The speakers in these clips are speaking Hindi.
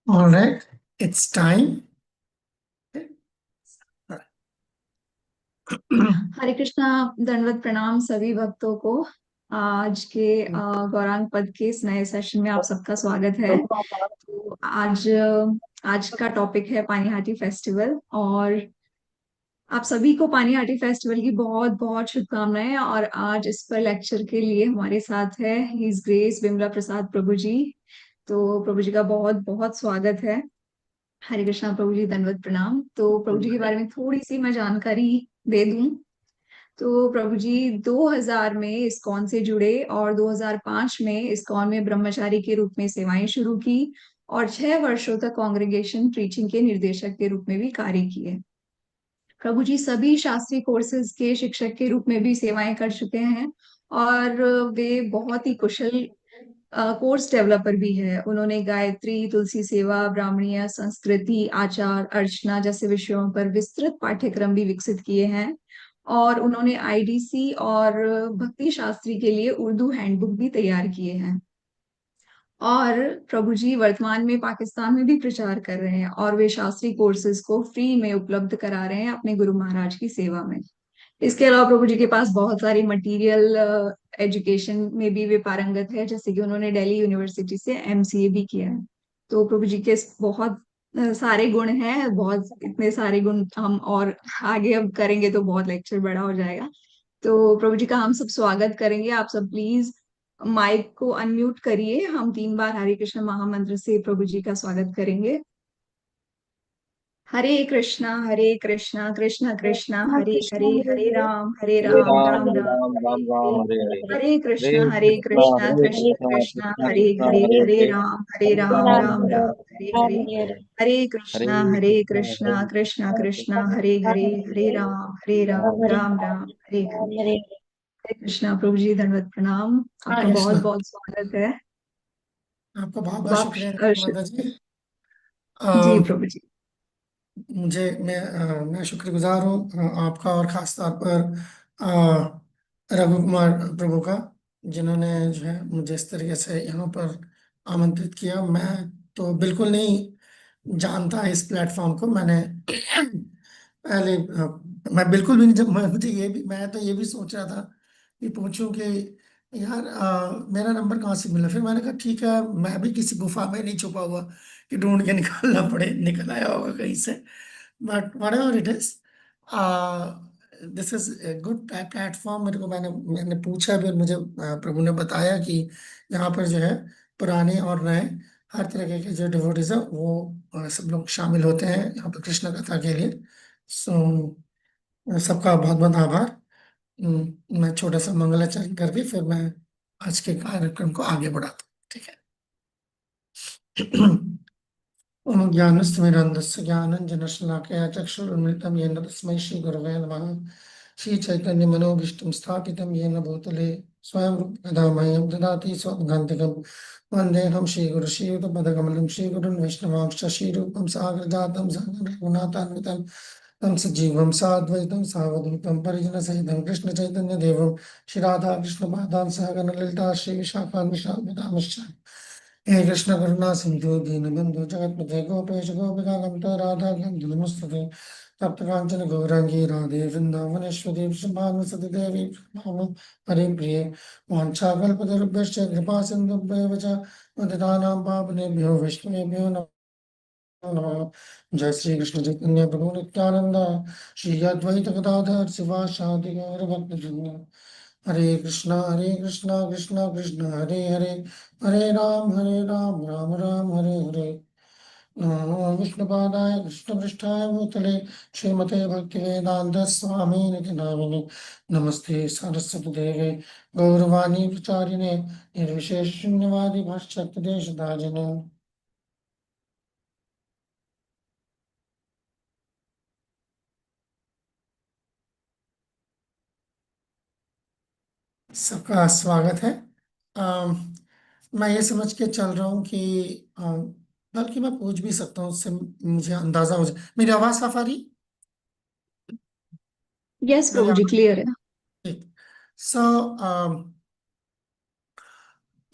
All right, it's time. हरे कृष्णा। दंडवत प्रणाम सभी भक्तों को। आज के गौरांग पद के इस नए सेशन में आप सबका स्वागत है। तो आज का टॉपिक है पानीहाटी फेस्टिवल, और आप सभी को पानीहाटी फेस्टिवल की बहुत बहुत शुभकामनाएं। और आज इस पर लेक्चर के लिए हमारे साथ है हिज ग्रेस विमला प्रसाद प्रभु जी। तो प्रभु जी का बहुत बहुत स्वागत है। हरे कृष्णा प्रभु जी, दंडवत प्रणाम। तो प्रभु जी के बारे में थोड़ी सी मैं जानकारी दे दूं। तो प्रभु जी 2000 में इस्कॉन से जुड़े और 2005 में इस्कॉन में ब्रह्मचारी के रूप में सेवाएं शुरू की, और 6 वर्षों तक कांग्रेगेशन प्रीचिंग के निर्देशक के रूप में भी कार्य किए। प्रभु जी सभी शास्त्रीय कोर्सेज के शिक्षक के रूप में भी सेवाएं कर चुके हैं, और वे बहुत ही कुशल कोर्स डेवलपर भी है। उन्होंने गायत्री, तुलसी सेवा, ब्राह्मणीय संस्कृति, आचार, अर्चना जैसे विषयों पर विस्तृत पाठ्यक्रम भी विकसित किए हैं। और उन्होंने आईडीसी और भक्ति शास्त्री के लिए उर्दू हैंडबुक भी तैयार किए हैं। और प्रभु जी वर्तमान में पाकिस्तान में भी प्रचार कर रहे हैं, और वे शास्त्रीय कोर्सेज को फ्री में उपलब्ध करा रहे हैं अपने गुरु महाराज की सेवा में। इसके अलावा प्रभु जी के पास बहुत सारी मटेरियल एजुकेशन में भी वे पारंगत है, जैसे कि उन्होंने दिल्ली यूनिवर्सिटी से एमसीए भी किया है। तो प्रभु जी के बहुत सारे गुण हैं, बहुत इतने सारे गुण हम और आगे अब करेंगे तो बहुत लेक्चर बड़ा हो जाएगा। तो प्रभु जी का हम सब स्वागत करेंगे। आप सब प्लीज माइक को अनम्यूट करिए। हम 3 बार हरे कृष्ण महामंत्र से प्रभु जी का स्वागत करेंगे। हरे कृष्णा कृष्ण कृष्ण हरे हरे कृष्णा हरे, हरे हरे हरे राम राम हरे राम राम हरे राम हरे। राम हरे हरे हरे कृष्णा कृष्ण हरे कृष्ण कृष्णा हरे कृष्णा हरे, हरे हरे हरे हरे राम राम राम राम राम हरे राम हरे। हरे हरे हरे हरे कृष्ण कृष्ण कृष्ण कृष्णा हरे कृष्णा हरे, हरे हरे राम हरे राम राम हरे हरे। राम हरे हरे कृष्णा प्रभु जी, धन्यवाद प्रणाम। आपका बहुत कृष्णा, बहुत स्वागत है। आपका बहुत अब बहुत आप शुक्रिया माता जी। जी अ, प्रभु जी। मैं शुक्रगुजार हूँ आपका, और खास तौर पर रघु कुमार प्रभु का, जिन्होंने जो है मुझे इस तरीके से यहाँ पर आमंत्रित किया। मैं तो बिल्कुल नहीं जानता इस प्लेटफॉर्म को। मैंने पहले मैं बिल्कुल भी नहीं, जब मुझे ये भी, मैं तो ये भी सोच रहा था कि पूछूं कि यार मेरा नंबर कहाँ से मिला। फिर मैंने कहा ठीक है, मैं भी किसी गुफा में नहीं छुपा हुआ कि ढूंढ के निकालना पड़े, निकल आया होगा कहीं से। But whatever it is, this is a good platform. मेरे को मैंने पूछा भी, और मुझे प्रभु ने बताया कि यहाँ पर जो है पुराने और नए हर तरह के जो डिवोटीज है वो सब लोग शामिल होते हैं यहाँ पर कृष्ण कथा के लिए। सो सबका बहुत बहुत आभार। मैं छोटा सा मंगलाचरण करके फिर मैं आज के कार्यक्रम को आगे बढ़ाता हूँ, ठीक है। ओम ज्ञानस्तिमिरन्धस्य ज्ञानञ्जनशलाकया चक्षुरुन्मिलितं येन तस्मै श्रीगुरवे नमः। श्रीचैतन्यमनोभीष्टं स्थापितं येन भूतले स्वयं रूपदा मह्यं ददाति स्वपदान्तिकं। वन्देऽहं श्रीगुरुश्रीयुतपदकमलं श्रीगुरुन् वैष्णवांश्च श्रीरूपं साग्रजातं सहगं रघुनाथान्वितं तं सजीवं साद्वैतं सावधूतं परिजनसहितं कृष्णचैतन्यदेवं श्रीराधाकृष्णपादान् सहगण ललिता श्रीविशाखान्वितांश्च। हे कृष्ण करुणा सिंधु दीनबंधु जगतपते गोपेश गोपिका कांत राधा कांत नमस्तुते। तप्त कांचन गौरांगी राधे वृंदावनेश्वरी वृषभानुसुते देवी प्रणमामि हरिप्रिये। वाञ्छाकल्पतरुभ्यश्च कृपा सिन्धुभ्येव च पतितानां पावनेभ्यो वैष्णवेभ्यो नमो नमः। जय श्री कृष्ण चैतन्य प्रभु नित्यानंद, श्री अद्वैत गदाधर शिवासादि गौर भक्तवृंद। हरे कृष्णा कृष्णा कृष्णा हरे हरे, हरे राम राम राम हरे हरे। नमो विष्णुपादाय कृष्णपृष्ठाय भूतले श्रीमते भक्तिवेदांत स्वामी निति नामिने। नमस्ते सरस्वती देवे गौरवाणी प्रचारिणे निर्विशेष शून्यवादी भाष्यक्त देशधारिणे। सबका स्वागत है। अम, मैं ये समझ के चल रहा हूँ कि बल्कि मैं पूछ भी सकता हूँ, उससे मुझे अंदाजा हो जाए। मेरी आवाज़ साफ आ रही? यस मेरी प्रभु जी, आवाज़ क्लियर है। ठीक। सो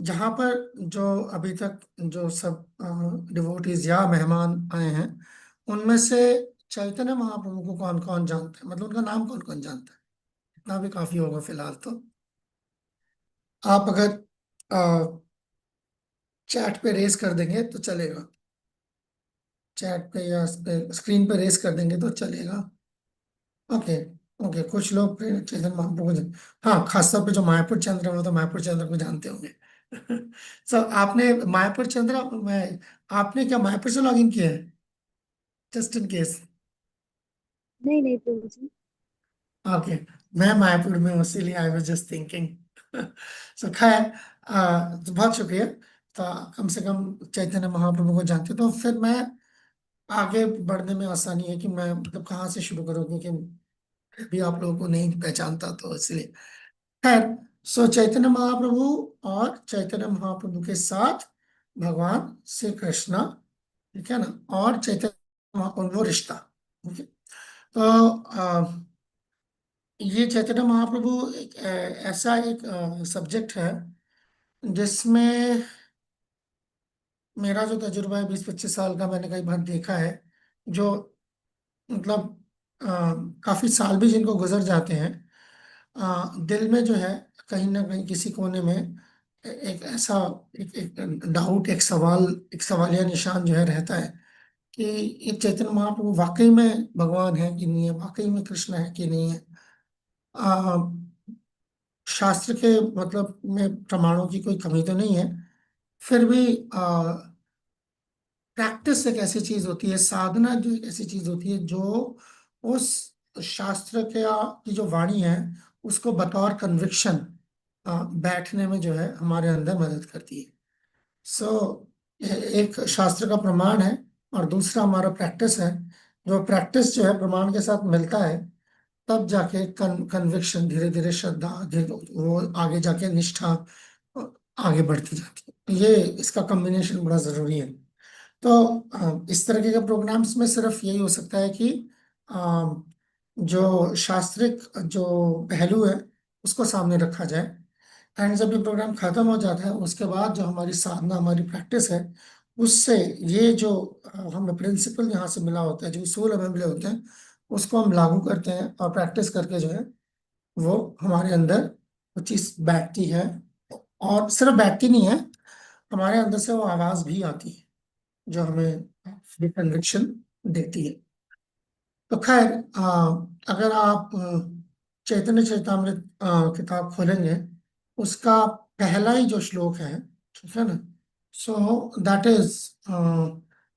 जहाँ पर जो अभी तक जो सब डिवोटीज या मेहमान आए हैं, उनमें से चैतन्य महाप्रभु को कौन कौन जानता है, मतलब उनका नाम कौन कौन जानता है? इतना भी काफी होगा फिलहाल तो। आप अगर चैट पे रेस कर देंगे तो चलेगा, चैट पे या स्क्रीन पे रेस कर देंगे तो चलेगा। ओके। ओके, कुछ लोग चेतन महाप्रभु को हाँ, खासतौर पे जो मायापुर चंद्र है वो तो मायापुर चंद्र को जानते होंगे। सो आपने मायापुर चंद्र में, आपने क्या मायापुर से लॉगिन किया है, जस्ट इन केस? नहीं नहीं प्रभु जी। ओके। मैं मायापुर में हूँ, इसीलिए आई वाज जस्ट थिंकिंग। सो खैर, तो बहुत शुक्रिया। तो कम से कम चैतन्य महाप्रभु को जानते, तो फिर मैं आगे बढ़ने में आसानी है कि मैं मतलब कहाँ से शुरू करूँ, क्योंकि भी आप लोगों को नहीं पहचानता, तो इसलिए खैर। सो चैतन्य महाप्रभु और चैतन्य महाप्रभु के साथ भगवान श्री कृष्ण, ठीक है ना, और चैतन्य महाप्रभु वो रिश्ता। ओके। तो ये चैतन्य महाप्रभु एक ऐसा एक सब्जेक्ट है जिसमें मेरा जो तजुर्बा है 20-25 साल का, मैंने कई बार देखा है, जो मतलब अ, काफी साल भी जिनको गुजर जाते हैं, दिल में जो है कहीं ना कहीं किसी कोने में एक ऐसा एक डाउट, एक सवालिया निशान जो है रहता है कि ये चैतन्य महाप्रभु वाकई में भगवान है कि नहीं है, वाकई में कृष्ण है कि नहीं है। आ, शास्त्र के मतलब में प्रमाणों की कोई कमी तो नहीं है, फिर भी प्रैक्टिस एक ऐसी चीज होती है, साधना जो एक ऐसी चीज होती है जो उस शास्त्र के की जो वाणी है उसको बतौर कन्विक्शन बैठने में जो है हमारे अंदर मदद करती है। सो एक शास्त्र का प्रमाण है और दूसरा हमारा प्रैक्टिस है। जो प्रैक्टिस जो है प्रमाण के साथ मिलता है, तब जाके कन्विक्शन, धीरे धीरे श्रद्धा, धीरे वो आगे जाके निष्ठा आगे बढ़ती जाती है। ये इसका कॉम्बिनेशन बड़ा जरूरी है। तो इस तरीके के प्रोग्राम्स में सिर्फ यही हो सकता है कि अ, जो शास्त्रिक जो पहलू है उसको सामने रखा जाए। एंड जब ये प्रोग्राम खत्म हो जाता है, उसके बाद जो हमारी साधना, हमारी प्रैक्टिस है, उससे ये जो हमें प्रिंसिपल यहाँ से मिला होता है, जो उसूल हमें मिले होते हैं, उसको हम लागू करते हैं और प्रैक्टिस करके जो है वो हमारे अंदर वो चीज बैठती है। और सिर्फ बैठती नहीं है, हमारे अंदर से वो आवाज भी आती है जो हमें कन्विक्शन देती है। तो खैर, अगर आप चैतन्य चैतामृत किताब खोलेंगे, उसका पहला ही जो श्लोक है, ठीक है ना, सो दैट इज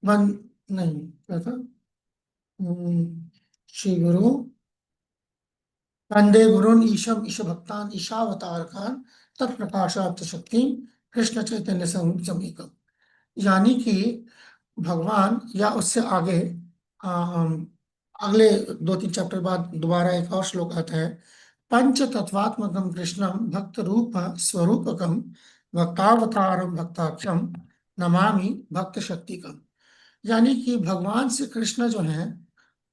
वन, नहीं क्या था, श्री गुरु वंदे गुरुन ईशम ईश भक्तान ईशावतारकान तत्प्रकाशात् शक्ति कृष्ण चैतन्य समीकम। यानी कि भगवान, या उससे आगे अगले 2-3 चैप्टर बाद दोबारा एक और श्लोक आता है, पंच तत्वात्मकम कृष्णम भक्त रूप स्वरूपकम भक्तावतारम भक्ताख्यम नमामि भक्त शक्तिकम। यानी कि भगवान श्री कृष्ण जो हैं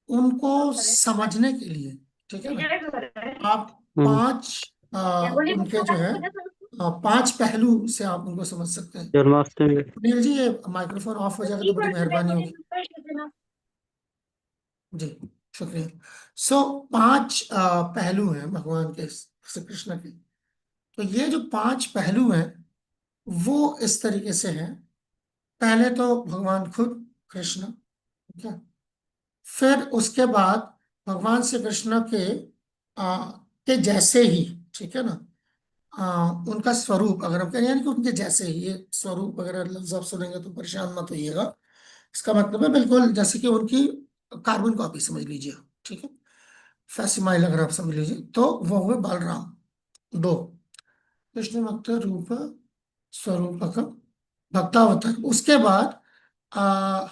उनको समझने के लिए, ठीक है ना, आप पांच उनके जो है 5 पहलू से आप उनको समझ सकते हैं। जन्माष्टमी। सुनील जी, ये माइक्रोफोन ऑफ हो जाएगा तो बड़ी मेहरबानी होगी जी। शुक्रिया। सो 5 पहलू हैं भगवान के, श्री कृष्ण के। तो ये जो 5 पहलू हैं वो इस तरीके से हैं। पहले तो भगवान खुद कृष्ण, ठीक है। फिर उसके बाद भगवान श्री कृष्ण के जैसे ही, ठीक है ना, उनका स्वरूप, अगर हम कहें यानी कि उनके जैसे ही, ये स्वरूप वगैरह लफ्ज आप सुनेंगे तो परेशान मत होइएगा, इसका मतलब है बिल्कुल जैसे कि उनकी कार्बन कॉपी समझ लीजिए, ठीक है, फैसिमाइल अगर आप समझ लीजिए, तो वो हुए बलराम। 2, कृष्ण भक्त रूप स्वरूपक भक्तावतार। उसके बाद आ,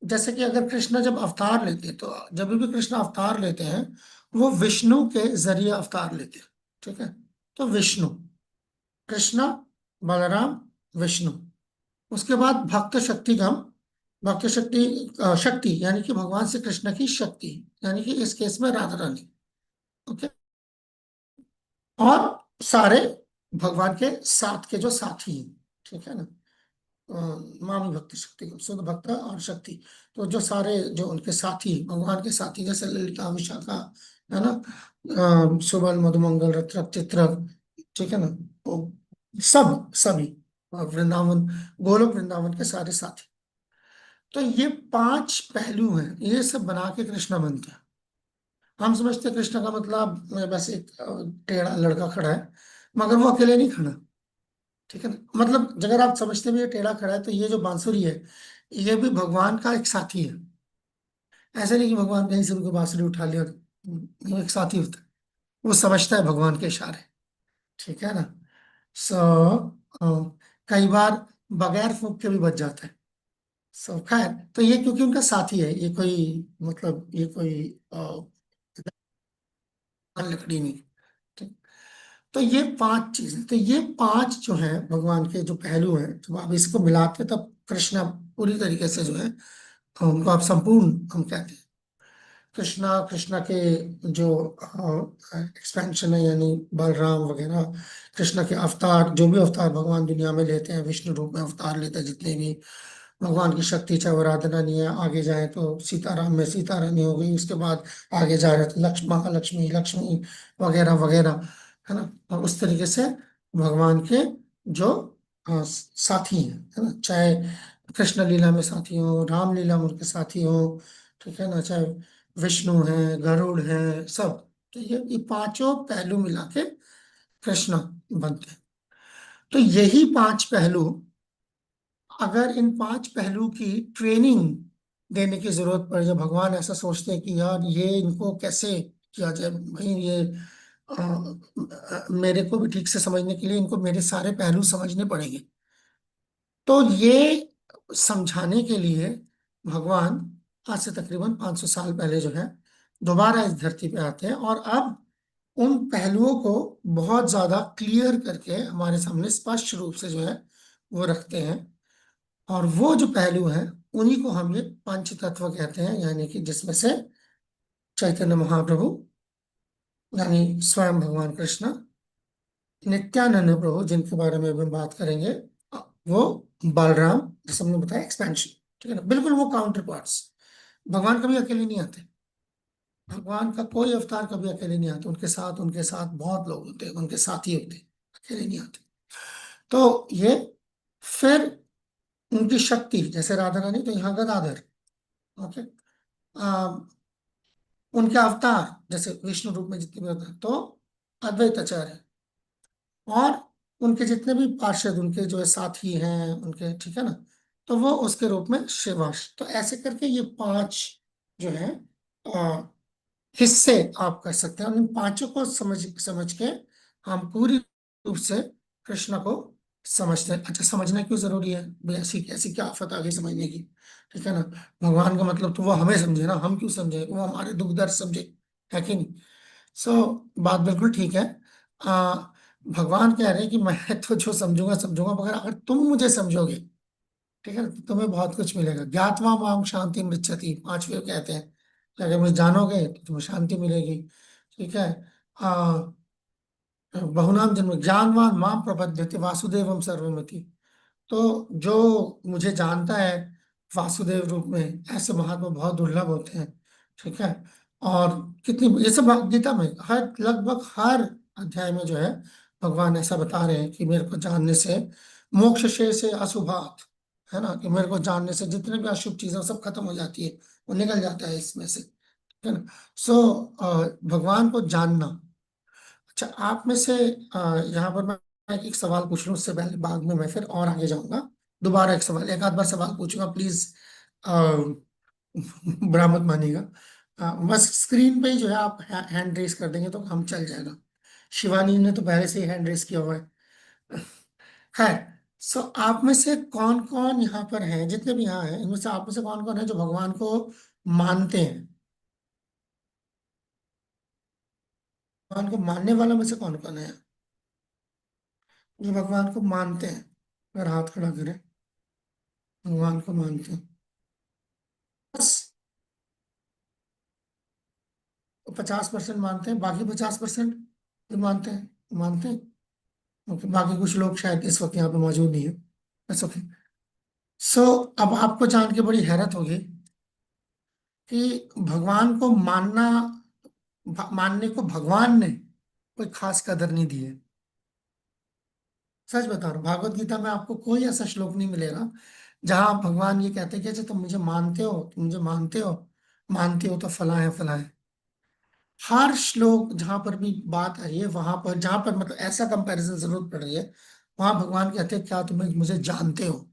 जैसे कि अगर कृष्ण जब अवतार लेते हैं, तो जब भी कृष्ण अवतार लेते हैं वो विष्णु के जरिए अवतार लेते हैं, ठीक है। तो विष्णु, कृष्ण, बलराम, विष्णु। उसके बाद भक्त शक्तिगम, भक्त शक्ति, शक्ति यानी कि भगवान श्री कृष्ण की शक्ति, यानी कि इस केस में राधा रानी, ओके। और सारे भगवान के साथ के जो साथी हैं, ठीक है ना, मामी भक्ति शक्ति शुद्ध भक्त और शक्ति, तो जो सारे जो उनके साथी भगवान के साथी जैसे ललिता विशाखा, है ना, सुबल मधुमंगल रत्रक चित्रक, ठीक है ना, तो सब सभी वृंदावन, गोलोक वृंदावन के सारे साथी। तो ये पांच पहलू हैं, ये सब बना के कृष्णा बनते हैं। हम समझते हैं कृष्ण का मतलब बस एक टेढ़ा लड़का खड़ा है, मगर वो अकेले नहीं खड़ा, ठीक है ना, मतलब अगर आप समझते भी ये टेढ़ा खड़ा है तो ये जो बांसुरी है ये भी भगवान का एक साथी है। ऐसे नहीं कि भगवान कहीं से उनको बांसुरी उठा लिया, वो एक साथी होता है, वो समझता है भगवान के इशारे, ठीक है ना। सो कई बार बगैर फूंक के भी बच जाता है। सो खैर, तो ये क्योंकि उनका साथी है, ये कोई मतलब ये कोई लकड़ी नहीं, ठीक। तो ये पांच चीजें, तो ये पांच जो है भगवान के जो पहलू हैं, जब आप इसको मिलाते हैं तब कृष्णा पूरी तरीके से जो है उनको आप संपूर्ण हम कहते हैं। कृष्णा कृष्णा के जो एक्सपेंशन है, यानी बलराम वगैरह, कृष्णा के अवतार, जो भी अवतार भगवान दुनिया में लेते हैं, विष्णु रूप में अवतार लेते हैं जितने भी, भगवान की शक्ति चाहे वो राधा नहीं है, आगे जाए तो सीताराम में सीता रानी हो गई, उसके बाद आगे जा रहे तो लक्ष्मी महालक्ष्मी लक्ष्मी वगैरह वगैरह, है ना। और उस तरीके से भगवान के जो साथी हैं, है ना, चाहे कृष्ण लीला में साथी हो, राम लीला में उनके साथी हो, ठीक है ना, चाहे विष्णु है, गरुड़ है, सब, तो ये पांचों पहलू मिला के कृष्ण बनते हैं। तो यही पांच पहलू, अगर इन पांच पहलू की ट्रेनिंग देने की जरूरत पड़े, जब भगवान ऐसा सोचते हैं कि यार ये इनको कैसे किया जाए, भाई ये मेरे को भी ठीक से समझने के लिए इनको मेरे सारे पहलू समझने पड़ेंगे, तो ये समझाने के लिए भगवान आज से तकरीबन 500 साल पहले जो है दोबारा इस धरती पे आते हैं, और अब उन पहलुओं को बहुत ज्यादा क्लियर करके हमारे सामने स्पष्ट रूप से जो है वो रखते हैं। और वो जो पहलू हैं उन्हीं को हम ये पंच तत्व कहते हैं, यानी कि जिसमें से चैतन्य महाप्रभु, यानी स्वयं भगवान कृष्ण, नित्यानंद प्रभु जिनके बारे में अभी हम बात करेंगे, वो बलराम, जैसे हमने बताया एक्सपेंशन, ठीक है ना, बिल्कुल वो काउंटर पार्ट्स। भगवान कभी अकेले नहीं आते, भगवान का कोई अवतार कभी अकेले नहीं आता, उनके साथ बहुत लोग होते हैं, उनके साथी होते हैं, अकेले नहीं आते। तो ये फिर उनकी शक्ति, जैसे राधा रानी तो यहाँ गदाधर, ओके, उनके अवतार जैसे विष्णु रूप में जितने भी होते हैं तो अद्वैत आचार्य, और उनके जितने भी पार्षद, उनके जो है साथी हैं उनके, ठीक है ना, तो वो उसके रूप में शिवाश। तो ऐसे करके ये पांच जो है आ, हिस्से आप कर सकते हैं, और इन पांचों को समझ समझ के हम पूरी रूप से कृष्ण को समझते हैं। अच्छा, समझना क्यों जरूरी है भाई, ऐसी ऐसी क्या आफत आ गई समझने की, ठीक है ना। भगवान का मतलब तो वो हमें समझे ना, हम क्यों समझे, वो हमारे दुख दर्द समझे, है कि नहीं। सो बात बिल्कुल ठीक है। आ, भगवान कह रहे हैं कि मैं तो जो समझूंगा समझूंगा, मगर अगर तुम मुझे समझोगे, ठीक है ना, तो तुम्हें बहुत कुछ मिलेगा। ज्ञात्वा माम शांति मृच्छति, पांचवे कहते हैं कि अगर मुझे जानोगे तो तुम्हें शांति मिलेगी, ठीक है। आ, बहुनाम जन्म ज्ञानवान माम प्रपद्यते वासुदेवम सर्वमिति, तो जो मुझे जानता है वासुदेव रूप में, ऐसे महात्मा बहुत दुर्लभ होते हैं, ठीक है। और कितनी ये सब गीता में हर लगभग हर अध्याय में जो है भगवान ऐसा बता रहे हैं कि मेरे को जानने से मोक्ष से अशुभात, है ना, कि मेरे को जानने से जितने भी अशुभ चीजें वो सब खत्म हो जाती है, वो निकल जाता है इसमें से, ठीक है ना। सो भगवान को जानना। अच्छा, आप में से यहाँ पर मैं एक सवाल पूछ लूँ, उससे पहले बाद में मैं फिर और आगे जाऊंगा, दोबारा एक सवाल, एक आध बार सवाल पूछूंगा, प्लीज बुरा मत मानिएगा। बस स्क्रीन पे ही जो है आप हैंड रेस कर देंगे तो हम चल जाएगा। शिवानी ने तो पहले से ही हैंड रेस किया हुआ है। खैर, सो आप में से कौन कौन यहाँ पर है, जितने भी यहाँ हैं इनमें से आप में से कौन कौन है जो भगवान को मानते हैं, भगवान को मानने वालों में से कौन कौन है जो भगवान को मानते हैं, अगर हाथ खड़ा करें, भगवान को मानते हैं। बस 50% मानते हैं, बाकी 50% मानते हैं, मानते हैं। ओके, बाकी कुछ लोग शायद इस वक्त यहाँ पे मौजूद नहीं है। That's okay. सो अब आपको जान के बड़ी हैरत होगी कि भगवान को मानने को भगवान ने कोई खास कदर नहीं दी है। सच बता रहा हूं, भागवत गीता में आपको कोई ऐसा श्लोक नहीं मिलेगा जहां भगवान ये कहते हैं कि अच्छा तुम मुझे मानते हो, तुम मुझे मानते हो तो फला है फला है। हर श्लोक जहां पर भी बात आ रही है, वहां पर जहां पर मतलब ऐसा कंपैरिजन जरूरत पड़ रही है, वहां भगवान कहते हैं क्या तुम मुझे जानते हो?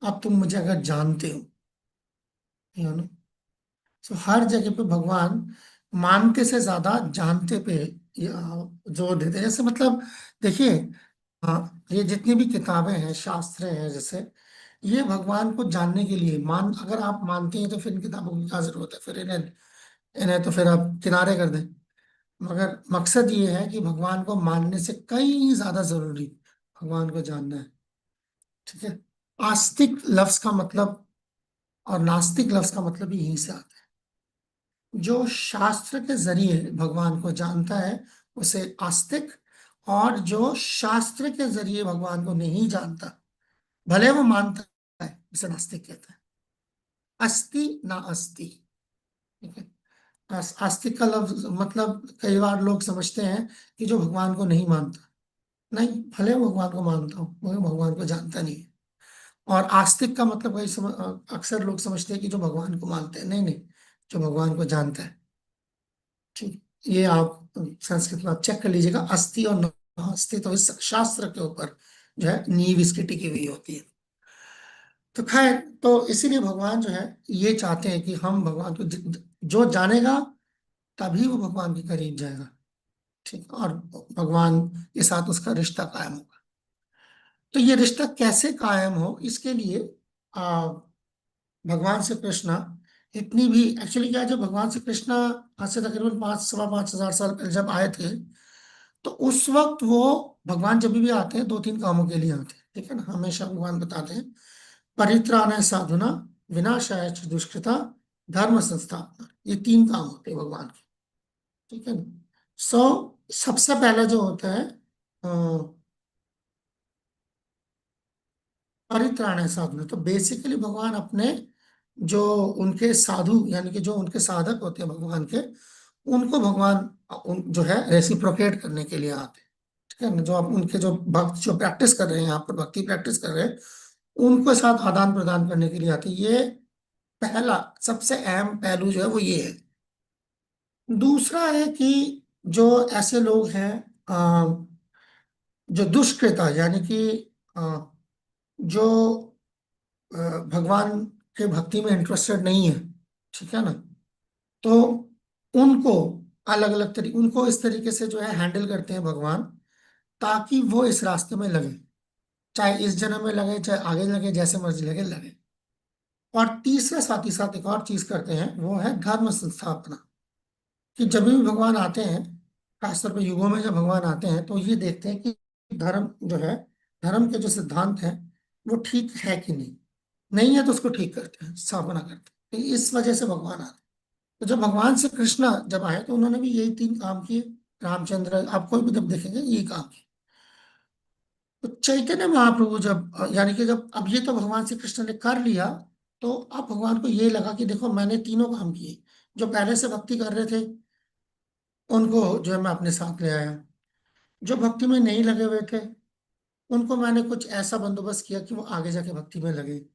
अब तुम मुझे अगर जानते हो, यू नो, तो हर जगह पे भगवान मानते से ज्यादा जानते पे जोर देते हैं। जैसे मतलब देखिए, हाँ, ये जितनी भी किताबें हैं, शास्त्र हैं, जैसे ये भगवान को जानने के लिए अगर आप मानते हैं तो फिर इन किताबों की क्या जरूरत है? फिर इन्हें इन्हें तो फिर आप किनारे कर दें। मगर मकसद ये है कि भगवान को मानने से कहीं ज्यादा जरूरी भगवान को जानना है। ठीक है। आस्तिक लफ्ज का मतलब और नास्तिक लफ्ज का मतलब भी यहीं से आता है। जो शास्त्र के जरिए भगवान को जानता है उसे आस्तिक, और जो शास्त्र के जरिए भगवान को नहीं जानता भले वो मानता है, उसे नास्तिक कहता है। अस्ति ना अस्ति। ठीक है। आस्तिक का लफ्ज मतलब कई बार लोग समझते हैं कि जो भगवान को नहीं मानता। नहीं, भले वो भगवान को मानता हूँ मगर भगवान को जानता नहीं है। और आस्तिक का मतलब अक्सर लोग समझते हैं कि जो भगवान को मानते हैं। नहीं नहीं, जो भगवान को जानता है। ठीक, ये आप संस्कृत में आप चेक कर लीजिएगा, अस्थि और नास्ति तो इस शास्त्र के ऊपर जो है नींव इसकी टिकी हुई होती है। तो खैर, तो इसीलिए भगवान जो है ये चाहते हैं कि हम भगवान को जो जानेगा तभी वो भगवान के करीब जाएगा। ठीक, और भगवान के साथ उसका रिश्ता कायम होगा। तो ये रिश्ता कैसे कायम हो, इसके लिए भगवान से कृष्णा इतनी भी एक्चुअली क्या है, जब भगवान से कृष्णा आज से तकरीबन 5 सवा 5 हजार साल पहले जब आए थे, तो उस वक्त वो भगवान जब भी आते हैं दो तीन कामों के लिए आते हैं। ठीक है ना, हमेशा भगवान बताते हैं परित्राणाय साधुना, विनाशाय च दुष्कृता, धर्म संस्थापना, ये तीन काम होते हैं भगवान के। ठीक है ना। सो सबसे पहला जो होता है परित्राणाय साधुना, तो बेसिकली भगवान अपने जो उनके साधु यानी कि जो उनके साधक होते हैं भगवान के, उनको भगवान जो है रेसिप्रोकेट करने के लिए आते हैं। ठीक है ना, जो आप उनके जो भक्त जो प्रैक्टिस कर रहे हैं, यहाँ पर भक्ति प्रैक्टिस कर रहे हैं, उनको साथ आदान प्रदान करने के लिए आते हैं। ये पहला सबसे अहम पहलू जो है वो ये है। दूसरा है कि जो ऐसे लोग हैं जो दुष्कृता यानी कि अ, जो भगवान के भक्ति में इंटरेस्टेड नहीं है, ठीक है ना, तो उनको अलग अलग तरीके उनको इस तरीके से जो है हैंडल करते हैं भगवान, ताकि वो इस रास्ते में लगे, चाहे इस जन्म में लगे चाहे आगे लगे, जैसे मर्जी लगे लगे। और तीसरा साथ ही साथ एक और चीज करते हैं, वो है धर्म संस्थापना। कि जब भी भगवान आते हैं, खासतौर पर युगों में जब भगवान आते हैं, तो ये देखते हैं कि धर्म जो है, धर्म के जो सिद्धांत है वो ठीक है कि नहीं। नहीं है तो उसको ठीक करते हैं, स्थापना करते हैं। तो इस वजह से भगवान आते हैं। तो जब भगवान से कृष्ण जब आए तो उन्होंने भी यही तीन काम किए। रामचंद्र आप कोई भी जब देखेंगे यही काम किए। तो चैतन्य महाप्रभु जब यानी कि जब अब ये तो भगवान श्री कृष्ण ने कर लिया, तो अब भगवान को ये लगा कि देखो मैंने तीनों काम किए। जो पहले से भक्ति कर रहे थे उनको जो है मैं अपने साथ ले आया, जो भक्ति में नहीं लगे हुए थे उनको मैंने कुछ ऐसा बंदोबस्त किया कि वो आगे जाके भक्ति में लगे,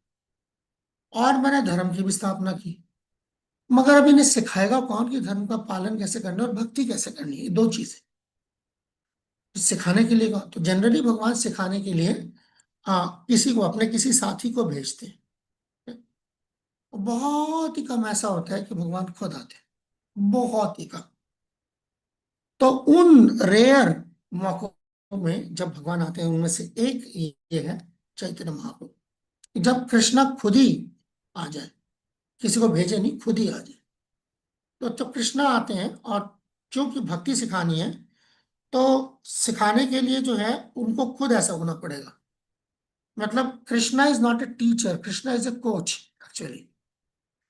और मैंने धर्म की भी स्थापना की। मगर अब इन्हें सिखाएगा कौन कि धर्म का पालन कैसे करना है और भक्ति कैसे करनी है, ये दो चीजें सिखाने के लिए कौन? तो जनरली भगवान सिखाने के लिए किसी को अपने किसी साथी को भेजते हैं। बहुत ही कम ऐसा होता है कि भगवान खुद आते हैं, बहुत ही कम। तो उन रेयर मौकों में जब भगवान आते हैं उनमें से एक ये है चैतन्य महाप्रभु। जब कृष्णा खुद ही आ जाए, किसी को भेजे नहीं, खुद ही आ जाए, तो जब कृष्णा आते हैं और क्योंकि भक्ति सिखानी है, तो सिखाने के लिए जो है उनको खुद ऐसा होना पड़ेगा। मतलब Krishna is not a teacher, Krishna is a coach actually.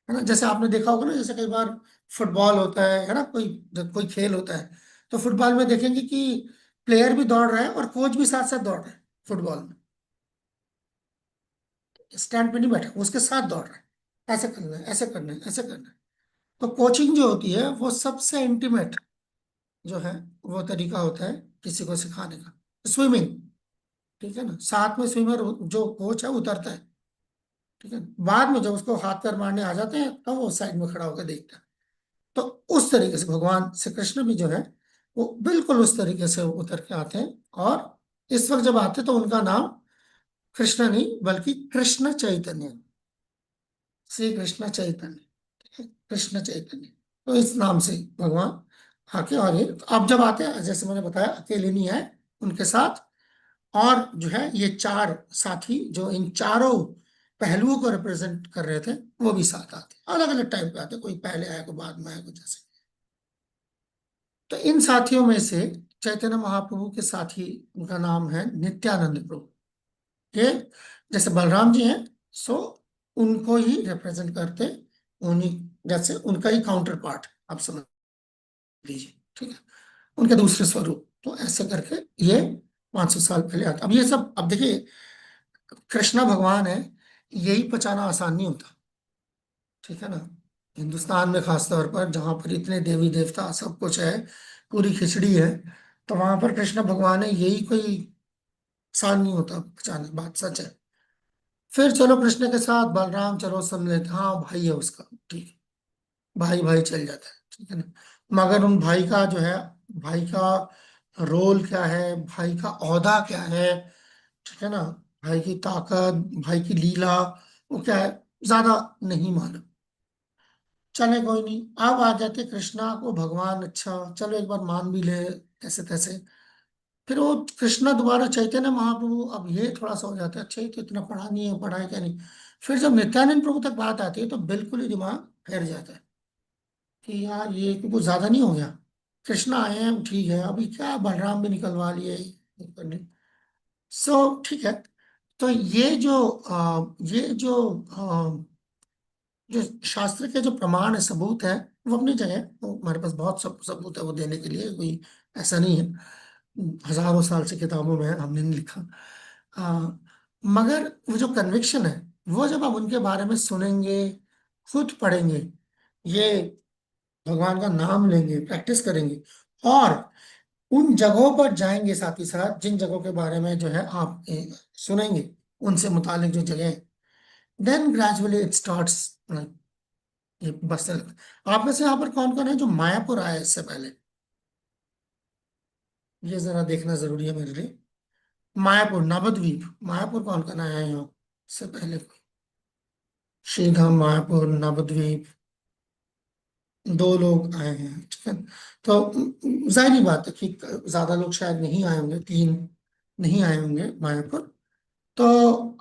है ना, जैसे आपने देखा होगा ना, जैसे कई बार फुटबॉल होता है ना, कोई जब कोई खेल होता है, तो फुटबॉल में देखेंगे कि प्लेयर भी दौड़ रहा है और कोच भी साथ साथ दौड़ रहा है फुटबॉल में, स्टैंड पे नहीं बैठा, वो उसके साथ दौड़ रहा है, ऐसे करना है, ऐसे करना है, ऐसे करना है। तो कोचिंग जो होती है वो सबसे इंटीमेट जो है वो तरीका होता है किसी को सिखाने का। स्विमिंग, ठीक है ना, साथ में स्विमर जो कोच है उतरता है, ठीक है। बाद में जब उसको हाथ पैर मारने आ जाते हैं तब वो साइड में खड़ा होकर देखता है। तो उस तरीके से भगवान श्री कृष्ण भी जो है वो बिल्कुल उस तरीके से उतर के आते हैं। और इस वक्त जब आते हैं तो उनका नाम कृष्ण नहीं बल्कि कृष्ण चैतन्य, श्री कृष्ण चैतन्य, ठीक है, कृष्ण चैतन्य। तो इस नाम से भगवान आके, और ये अब जब आते हैं जैसे मैंने बताया अकेले नहीं है, उनके साथ और जो है ये चार साथी जो इन चारों पहलुओं को रिप्रेजेंट कर रहे थे वो भी साथ आते, अलग अलग टाइम पे आते, कोई पहले आया कोई बाद में आया कुछ ऐसे। तो इन साथियों में से चैतन्य महाप्रभु के साथी, उनका नाम है नित्यानंद प्रभु। ये जैसे बलराम जी हैं, सो उनको ही रिप्रेजेंट करते, उन्हीं जैसे उनका ही काउंटर पार्ट आप समझ लीजिए, ठीक है, उनके दूसरे स्वरूप। तो ऐसे करके ये 500 साल पहले आता। अब ये सब, अब देखिए कृष्णा भगवान है, यही पचाना आसान नहीं होता, ठीक है ना। हिंदुस्तान में खास तौर पर जहां पर इतने देवी देवता सब कुछ है, पूरी खिचड़ी है, तो वहां पर कृष्ण भगवान है, यही कोई आसान नहीं होता पचाना, बात सच है। फिर चलो कृष्ण के साथ बलराम, चलो समझ लेते हाँ भाई है उसका, ठीक है, भाई भाई चल जाता है, ठीक है ना। मगर उन भाई का जो है, भाई का रोल क्या है, भाई का ओहदा क्या है, ठीक है ना, भाई की ताकत, भाई की लीला वो क्या है, ज्यादा नहीं मालूम। चले कोई नहीं, अब आ जाते कृष्णा को भगवान, अच्छा चलो एक बार मान भी ले ऐसे तैसे। फिर वो कृष्णा दोबारा चैतन्य महाप्रभु, अब ये थोड़ा सा हो जाता है, अच्छा ये तो इतना पढ़ा नहीं है, पढ़ा है क्या नहीं। फिर जब नित्यानंद प्रभु तक बात आती है तो बिल्कुल ही दिमाग फेर जाता है कि यार ये कुछ ज्यादा नहीं हो गया। कृष्णा आए हैं ठीक है, अभी क्या बलराम भी निकलवा लिए, सो ठीक है। तो ये जो शास्त्र के जो प्रमाण है, सबूत है, वो अपनी जगह, वो हमारे पास बहुत सबूत है वो देने के लिए, कोई ऐसा नहीं है, हजारों साल से किताबों में है, हमने नहीं लिखा। आ, मगर वो जो कन्विक्शन है, वो जब आप उनके बारे में सुनेंगे, खुद पढ़ेंगे, ये भगवान का नाम लेंगे, प्रैक्टिस करेंगे, और उन जगहों पर जाएंगे साथ ही साथ जिन जगहों के बारे में जो है आप सुनेंगे, उनसे मुतालिक जो जगह, देन ग्रेजुअली इट स्टार्ट्स, ये बस आप में से यहाँ पर कौन कौन है जो मायापुर आया इससे पहले, ये जरा देखना जरूरी है मेरे लिए। मायापुर नवद्वीप, मायापुर कौन कौन आया है यहाँ से पहले कोई, श्रीधाम मायापुर नवद्वीप, दो लोग आए हैं, ठीक है। तो जाहिर बात है कि ज्यादा लोग शायद नहीं आए होंगे, तीन नहीं आए होंगे मायापुर। तो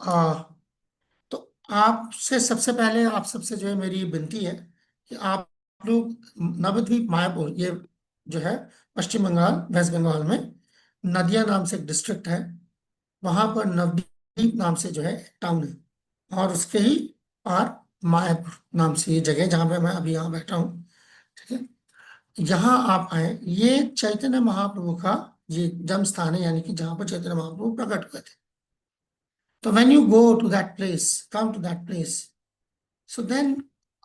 तो आपसे सबसे पहले आप सबसे जो है मेरी विनती है कि आप लोग नवद्वीप मायापुर, ये जो है पश्चिम बंगाल वेस्ट बंगाल में नदिया नाम से एक डिस्ट्रिक्ट है, वहां पर नवद्वीप नाम से जो है टाउन है, और उसके ही पार मायापुर नाम से ये जगह जहाँ पे मैं अभी यहाँ बैठा हूँ, ठीक है। यहाँ आप आए, ये चैतन्य महाप्रभु का ये जन्म स्थान है, यानी कि जहाँ पर चैतन्य महाप्रभु प्रकट हुए थे। तो when you go to that place, come to that place, so then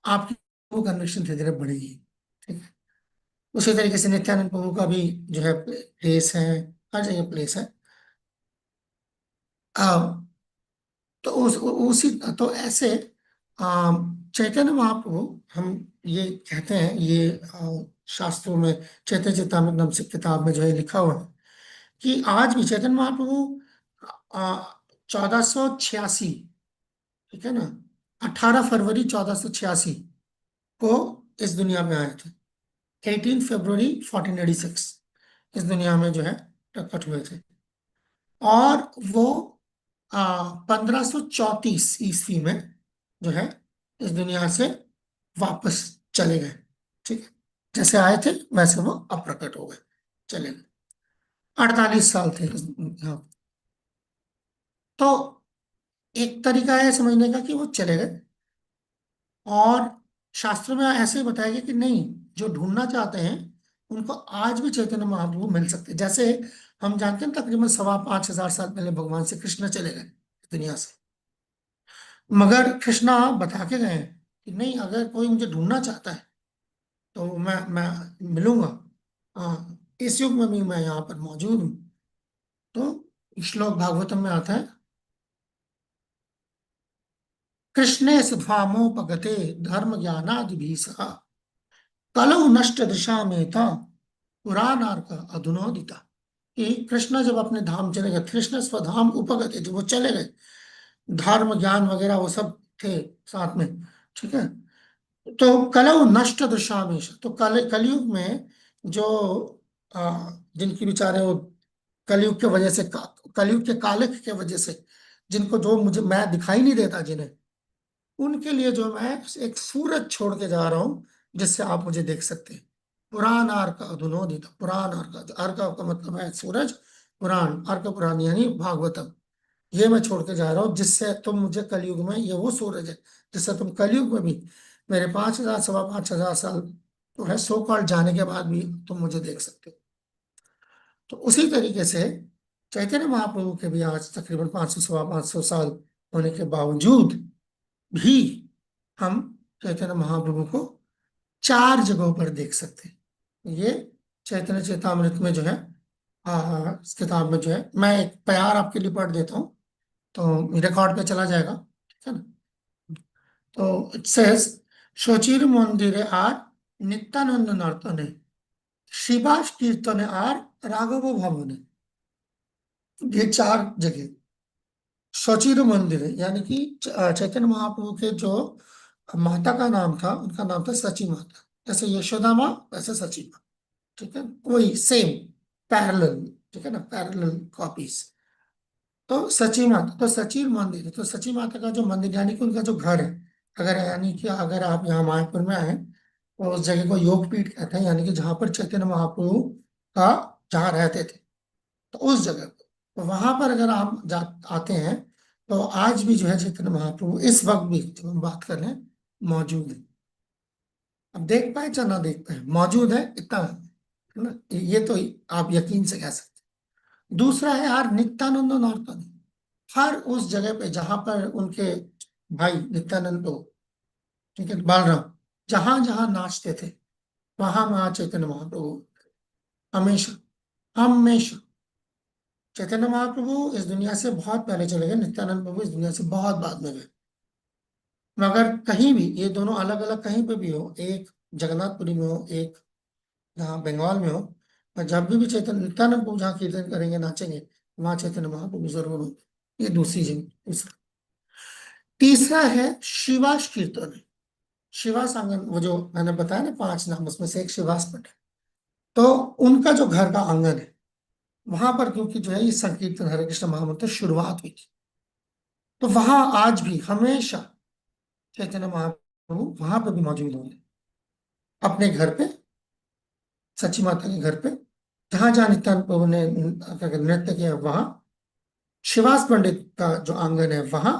आपकी वो कन्विक्शन धीरे धीरे बढ़ेगी, ठीक है। उसी तरीके से नित्यानंद प्रभु का भी जो है प्लेस है, हर जगह प्लेस है। आ, तो उसी तो ऐसे चैतन्य महाप्रभु, हम ये कहते हैं, ये शास्त्रों में चैतन्य चेतामृत नाम से किताब में जो है लिखा हुआ है कि आज भी चैतन्य महाप्रभु 1486, ठीक है ना, 18 फरवरी 1486 को इस दुनिया में आए थे। 18 फरवरी 1486 इस दुनिया में जो है प्रकट हुए थे, और वो 1534 ईस्वी में जो है इस दुनिया से वापस चले गए, ठीक है। जैसे आए थे वैसे वो अब प्रकट हो गए, चले गए। 48 साल थे हाँ। तो एक तरीका है समझने का कि वो चले गए, और शास्त्र में ऐसे ही बताया गया कि नहीं, जो ढूंढना चाहते हैं उनको आज भी चैतन्य महाप्रभु मिल सकते हैं। जैसे हम जानते हैं तकरीबन 5,500 साल पहले भगवान श्री कृष्ण चले गए दुनिया से। मगर कृष्णा बता के गए कि नहीं, अगर कोई मुझे ढूंढना चाहता है तो मैं मिलूंगा। हाँ, इस युग में भी मैं यहाँ पर मौजूद हूँ। तो श्लोक भागवतम में आता है, कृष्णे सुधामोपगते धर्म ज्ञानादि सह कलौ नष्ट दिशा में था पुराणार्क अधुनोदिता। कि कृष्ण जब अपने धाम चले गए, कृष्ण स्वधाम उपगते, जब वो चले गए, धर्म ज्ञान वगैरह वो सब थे साथ में। ठीक है। तो कलौ नष्ट दिशा में, तो कलयुग में जो जिनकी बेचारे वो कलयुग के वजह से कलयुग के कालिक के वजह से जिनको, जो मुझे मैं दिखाई नहीं देता जिन्हें, उनके लिए जो मैं एक सूरज छोड़ के जा रहा हूं जिससे आप मुझे देख सकते हैं। पुराण अर्क अधुनोदित, पुराण अर्क, अर्क का मतलब है सूरज, पुराण अर्क पुराण यानी भागवतम, ये मैं छोड़ के जा रहा हूँ जिससे तुम मुझे कलयुग में, ये वो सूरज है जिससे तुम कलयुग में भी मेरे 5,000 5,500 साल तो है सो कॉल्ड जाने के बाद भी तुम मुझे देख सकते हो। तो उसी तरीके से चैतन्य महाप्रभु के भी आज तकरीबन 500 550 साल होने के बावजूद भी हम चैतन्य महाप्रभु को 4 जगहों पर देख सकते हैं। ये चैतन्य चेतामृत में जो है, इस किताब में जो है, मैं एक प्यार आपके लिए पढ़ देता हूँ तो रिकॉर्ड पे चला जाएगा। ठीक है ना। तो इट सेज, शोचिर मंदिरे are Nityanand नर्तने Shivas Kirtane are Raghav भवने। ये 4 जगह शोचिर मंदिर है, यानी कि चैतन्य महाप्रभु के जो माता का नाम था, उनका नाम था सची माता। जैसे यशोदा माँ वैसे सची माँ। ठीक है, वही सेम पैरेलल। ठीक है ना, पैरेलल कॉपीज। तो सची माता, तो सची मंदिर है, तो सची माता का जो मंदिर यानी कि उनका जो घर है, अगर यानी कि अगर आप यहाँ मायापुर में आए तो उस जगह को योगपीठ कहते हैं, यानी कि जहाँ पर चैतन्य महाप्रभु का, जहाँ रहते थे, तो उस जगह को, तो वहां पर अगर आप आते हैं तो आज भी जो है चैतन्य महाप्रभु इस वक्त भी जब हम बात कर रहे हैं मौजूद है। अब देख पाए चाहे ना देख पाए, मौजूद है, इतना है ना, ये तो आप यकीन से कह सकते हैं। दूसरा है यार नित्यानंद नौतन, हर उस जगह पे जहां पर उनके भाई नित्यानंद तो, ठीक है, बालराम, जहां जहां नाचते थे वहां वहां चैतन्य महाप्रभु हमेशा, हमेशा। चैतन्य महाप्रभु इस दुनिया से बहुत पहले चले गए, नित्यानंद प्रभु इस दुनिया से बहुत बाद में गए। मगर कहीं भी ये दोनों अलग अलग कहीं पे भी हो, एक जगन्नाथपुरी में हो, एक यहाँ बंगाल में हो, पर जब भी चैतन्य नित्यानंद प्रभु जहाँ कीर्तन करेंगे नाचेंगे वहां चैतन्य महाप्रभु जरूर होंगे। ये दूसरी जगह, दूसरा। तीसरा है शिवास कीर्तन। शिवास आंगन, वो जो मैंने बताया ना 5 नाम, उसमें से एक शिवास मठ है। तो उनका जो घर का आंगन है वहां पर, क्योंकि जो है ये संकीर्तन हरे कृष्ण महामंत्र शुरुआत हुई थी, तो वहां आज भी हमेशा चैतन्य महाप्रभु वहां पर भी मौजूद होंगे, अपने घर पे, सची माता के घर पे, जहां जहां नित्यानंद प्रभु ने नृत्य किया वहां, शिवास पंडित का जो आंगन है वहां,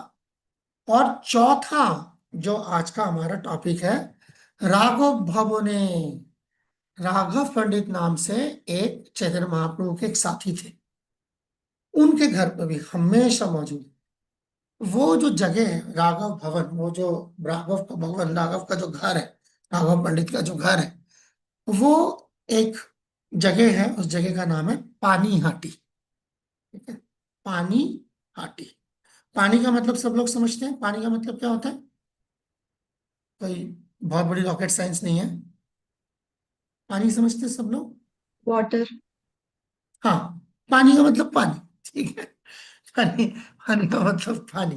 और चौथा जो आज का हमारा टॉपिक है, राघव भवने। राघव पंडित नाम से एक चैतन्य महाप्रभु के एक साथी थे, उनके घर पर भी हमेशा मौजूद। वो जो जगह है राघव भवन, वो जो राघव का भवन, राघव का जो घर है, राघव पंडित का जो घर है, वो एक जगह है, उस जगह का नाम है पानी हाटी। ठीक है, पानी हाटी। पानी का मतलब सब लोग समझते हैं, पानी का मतलब क्या होता है, कोई बहुत बड़ी रॉकेट साइंस नहीं है। पानी समझते हैं सब लोग। वाटर। हाँ, पानी का मतलब पानी। ठीक है, पानी, पानी का मतलब पानी।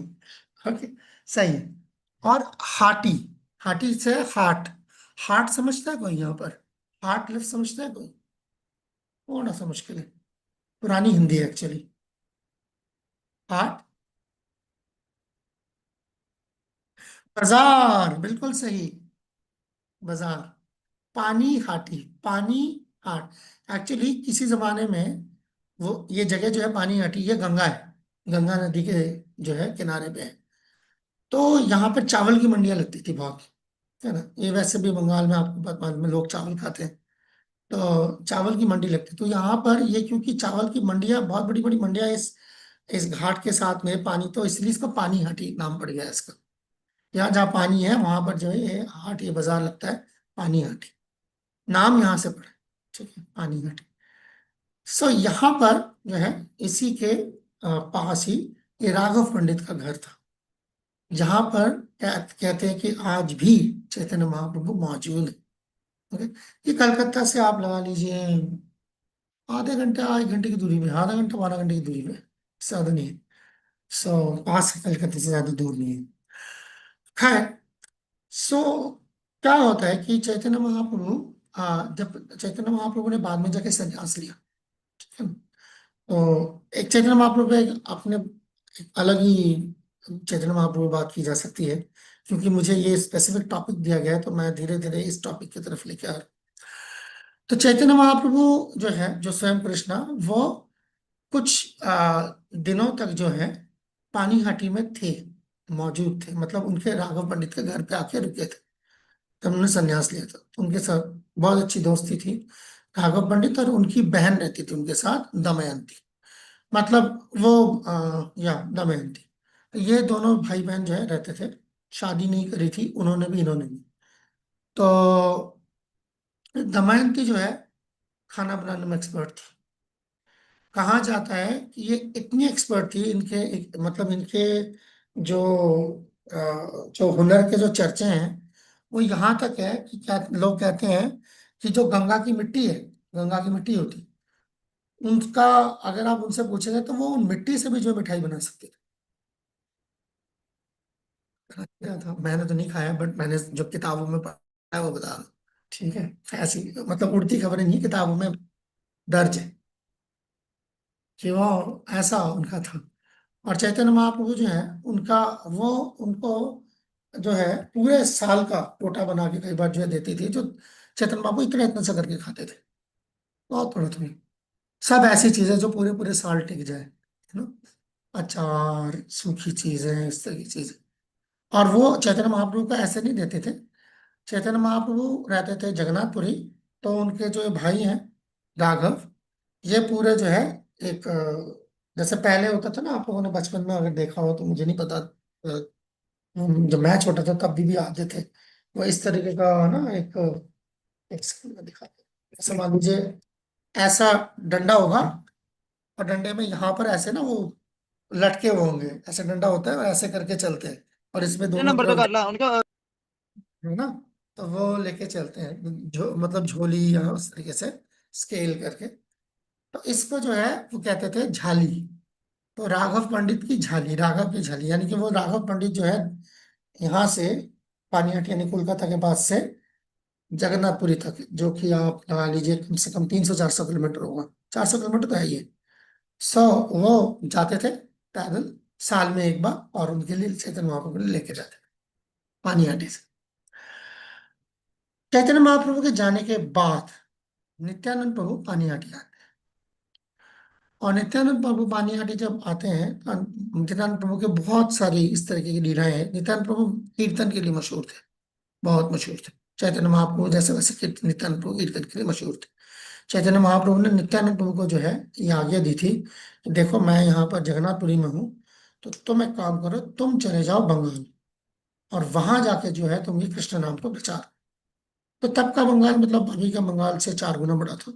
ओके, सही है। और हाटी, हाटी से हाट, हाट समझता है कोई यहाँ पर, हाट लफ्ज समझता है कोई, थोड़ा सा मुश्किल है, पुरानी हिंदी है एक्चुअली। हाट, बाजार, बिल्कुल सही, बाजार। पानी हाटी, पानी हाट। एक्चुअली किसी जमाने में वो ये जगह जो है पानी हाटी, ये गंगा है, गंगा नदी के जो है किनारे पे है। तो यहाँ पर चावल की मंडियां लगती थी बहुत, है ना। ये वैसे भी बंगाल में आपको पता, में लोग चावल खाते हैं। तो चावल की मंडी लगती है। तो यहाँ पर ये क्योंकि चावल की मंडियां बहुत बड़ी बड़ी मंडियां इस घाट के साथ में पानी, तो इसलिए इसका पानी हाटी नाम पड़ गया है इसका। यहाँ जहाँ पानी है वहां पर जो है ये हाट, ये बाजार लगता है पानी हाटी, नाम यहाँ से पड़ा। ठीक है, पानी हाटी। सो यहाँ पर जो है इसी के पास ही ये राघव पंडित का घर था, जहां पर कहते हैं कि आज भी चैतन्य महाप्रभु मौजूद है। ओके, ये कलकत्ता से आप लगा लीजिए आधे घंटे 1 घंटे की दूरी पे, आधा घंटा 12 घंटे की दूरी पे, ज्यादा नहीं है। सो पास है, कलकत्ता से ज्यादा दूर नहीं है। खैर, सो क्या होता है कि चैतन्य महाप्रभु, जब चैतन्य महाप्रभु ने बाद में जाके संन्यास लिया, ठीक है ना, तो एक चैतन्य महाप्रभु एक अपने एक अलग ही चैतन्य महाप्रभु बात की जा सकती है, क्योंकि मुझे ये स्पेसिफिक टॉपिक दिया गया है तो मैं धीरे धीरे इस टॉपिक की तरफ लेके आ रहा हूँ। तो चैतन्य महाप्रभु जो है, जो स्वयं कृष्णा, वो कुछ दिनों तक जो है पानीहाटी में थे, मौजूद थे। मतलब उनके राघव पंडित के घर पे आके रुके थे तब उन्होंने संन्यास लिया था। तो उनके साथ बहुत अच्छी दोस्ती थी राघव पंडित, और उनकी बहन रहती थी उनके साथ, दमयंती। मतलब वो या दमयंती, ये दोनों भाई बहन जो है रहते थे। शादी नहीं करी थी उन्होंने भी, इन्होंने भी। तो दमयंती जो है खाना बनाने में एक्सपर्ट थी। कहा जाता है कि ये इतनी एक्सपर्ट थी, मतलब इनके जो जो हुनर के जो चर्चे हैं वो यहाँ तक है कि क्या लोग कहते हैं कि जो गंगा की मिट्टी है, गंगा की मिट्टी होती, उनका अगर आप उनसे पूछेंगे तो वो उन मिट्टी से भी जो मिठाई बना सकते थे। क्या था, मैंने तो नहीं खाया, बट मैंने जो किताबों में पढ़ा है वो बता रहा हूँ। ठीक है, ऐसी मतलब उड़ती खबरें नहीं, किताबों में दर्ज है कि वो ऐसा उनका था। और चैतन्य महाप्रभु जो है उनका, वो उनको जो है पूरे साल का कोटा बना के कई बार जो है देती थी, जो चैतन्य महाप्रभु इतना इतना सा करके खाते थे, बहुत थोड़ा थोड़ी। सब ऐसी चीजें जो पूरे पूरे साल टिक जाए, है ना, अचार, सूखी चीजें, इस तरह की चीजें। और वो चैतन्य महाप्रभु को ऐसे नहीं देते थे। चैतन्य महाप्रभु रहते थे जगन्नाथपुरी, तो उनके जो भाई हैं राघव, ये पूरे जो है एक जैसे पहले होता था ना, आप लोगों ने बचपन में अगर देखा हो तो मुझे नहीं पता, जब मैं छोटा था तब भी आते थे, वो इस तरीके का ना एक सेकंड में दिखाते हैं। ऐसा मान लीजिए ऐसा डंडा होगा, और डंडे में यहाँ पर ऐसे ना वो लटके हुए होंगे, ऐसे डंडा होता है और ऐसे करके चलते हैं, और इसमें दोनों नंबर तो तरफ, कर ला उनका। है ना, तो वो लेके चलते हैं, मतलब झोली या उस तरीके से स्केल करके। तो इसको जो है वो कहते थे झाली। तो राघव पंडित की झाली, राघव की झाली, यानी कि वो राघव पंडित जो है यहाँ से पानीहाटी यानी कोलकाता के पास से जगन्नाथपुरी तक, जो कि आप लगा लीजिए कम से कम 300 400 किलोमीटर होगा, 400 किलोमीटर तो है ही है। सो वो जाते थे पैदल साल में एक बार, और उनके लिए चैतन्य महाप्रभु को लेके जाते थे पानीहाटी से। चैतन्य महाप्रभु के जाने के बाद नित्यानंद प्रभु पानीहाटी आए। और नित्यानंद प्रभु पानीहाटी जब आते हैं तो नित्यानंद प्रभु के बहुत सारी इस तरीके की लीलाएं हैं। नित्यानंद प्रभु कीर्तन के लिए मशहूर थे, बहुत मशहूर थे। चैतन्य महाप्रभु जैसे वैसे कीर्तन, नित्यानंद प्रभु कीर्तन के लिए मशहूर थे। चैतन्य महाप्रभु ने नित्यानंद प्रभु को जो है ये आज्ञा दी थी कि देखो मैं यहाँ पर जगन्नाथपुरी में हूँ, तो तुम एक काम करो, तुम चले जाओ बंगाल, और वहां जाके जो है तुम ये कृष्ण नाम को प्रचार। तो तब का बंगाल मतलब अभी का बंगाल से 4 गुना बड़ा था।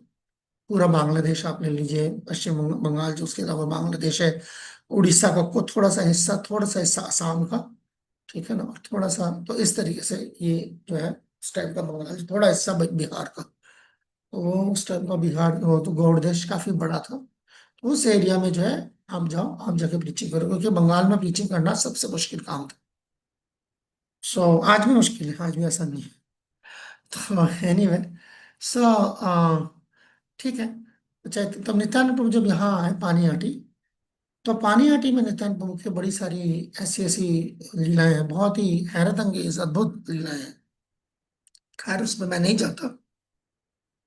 पूरा बांग्लादेश आप ले लीजिए, पश्चिम बंगाल जो, उसके अलावा बांग्लादेश है, उड़ीसा का को थोड़ा सा हिस्सा असम का, ठीक है ना, और थोड़ा सा तो इस तरीके से ये जो है उस टाइम का बंगाल, थोड़ा हिस्सा बिहार का। तो वो उस टाइम का बिहार, वो तो गौड़ देश काफी बड़ा था। तो उस एरिया में जो है आप जाओ, आप जाके प्रीचिंग करो, क्योंकि बंगाल में प्रीचिंग करना सबसे मुश्किल काम था। सो आज भी मुश्किल है, आज भी आसान नहीं है। तो एनीवे, सो ठीक है। अच्छा, तब नित्यानंद प्रभु जब यहाँ आए पानीहाटी, तो पानीहाटी में नित्यानंद प्रभु की बड़ी सारी ऐसी ऐसी लीलाएं हैं, बहुत ही हैरत अंगेज अद्भुत लीलाएं हैं। खैर उसमें मैं नहीं जाता।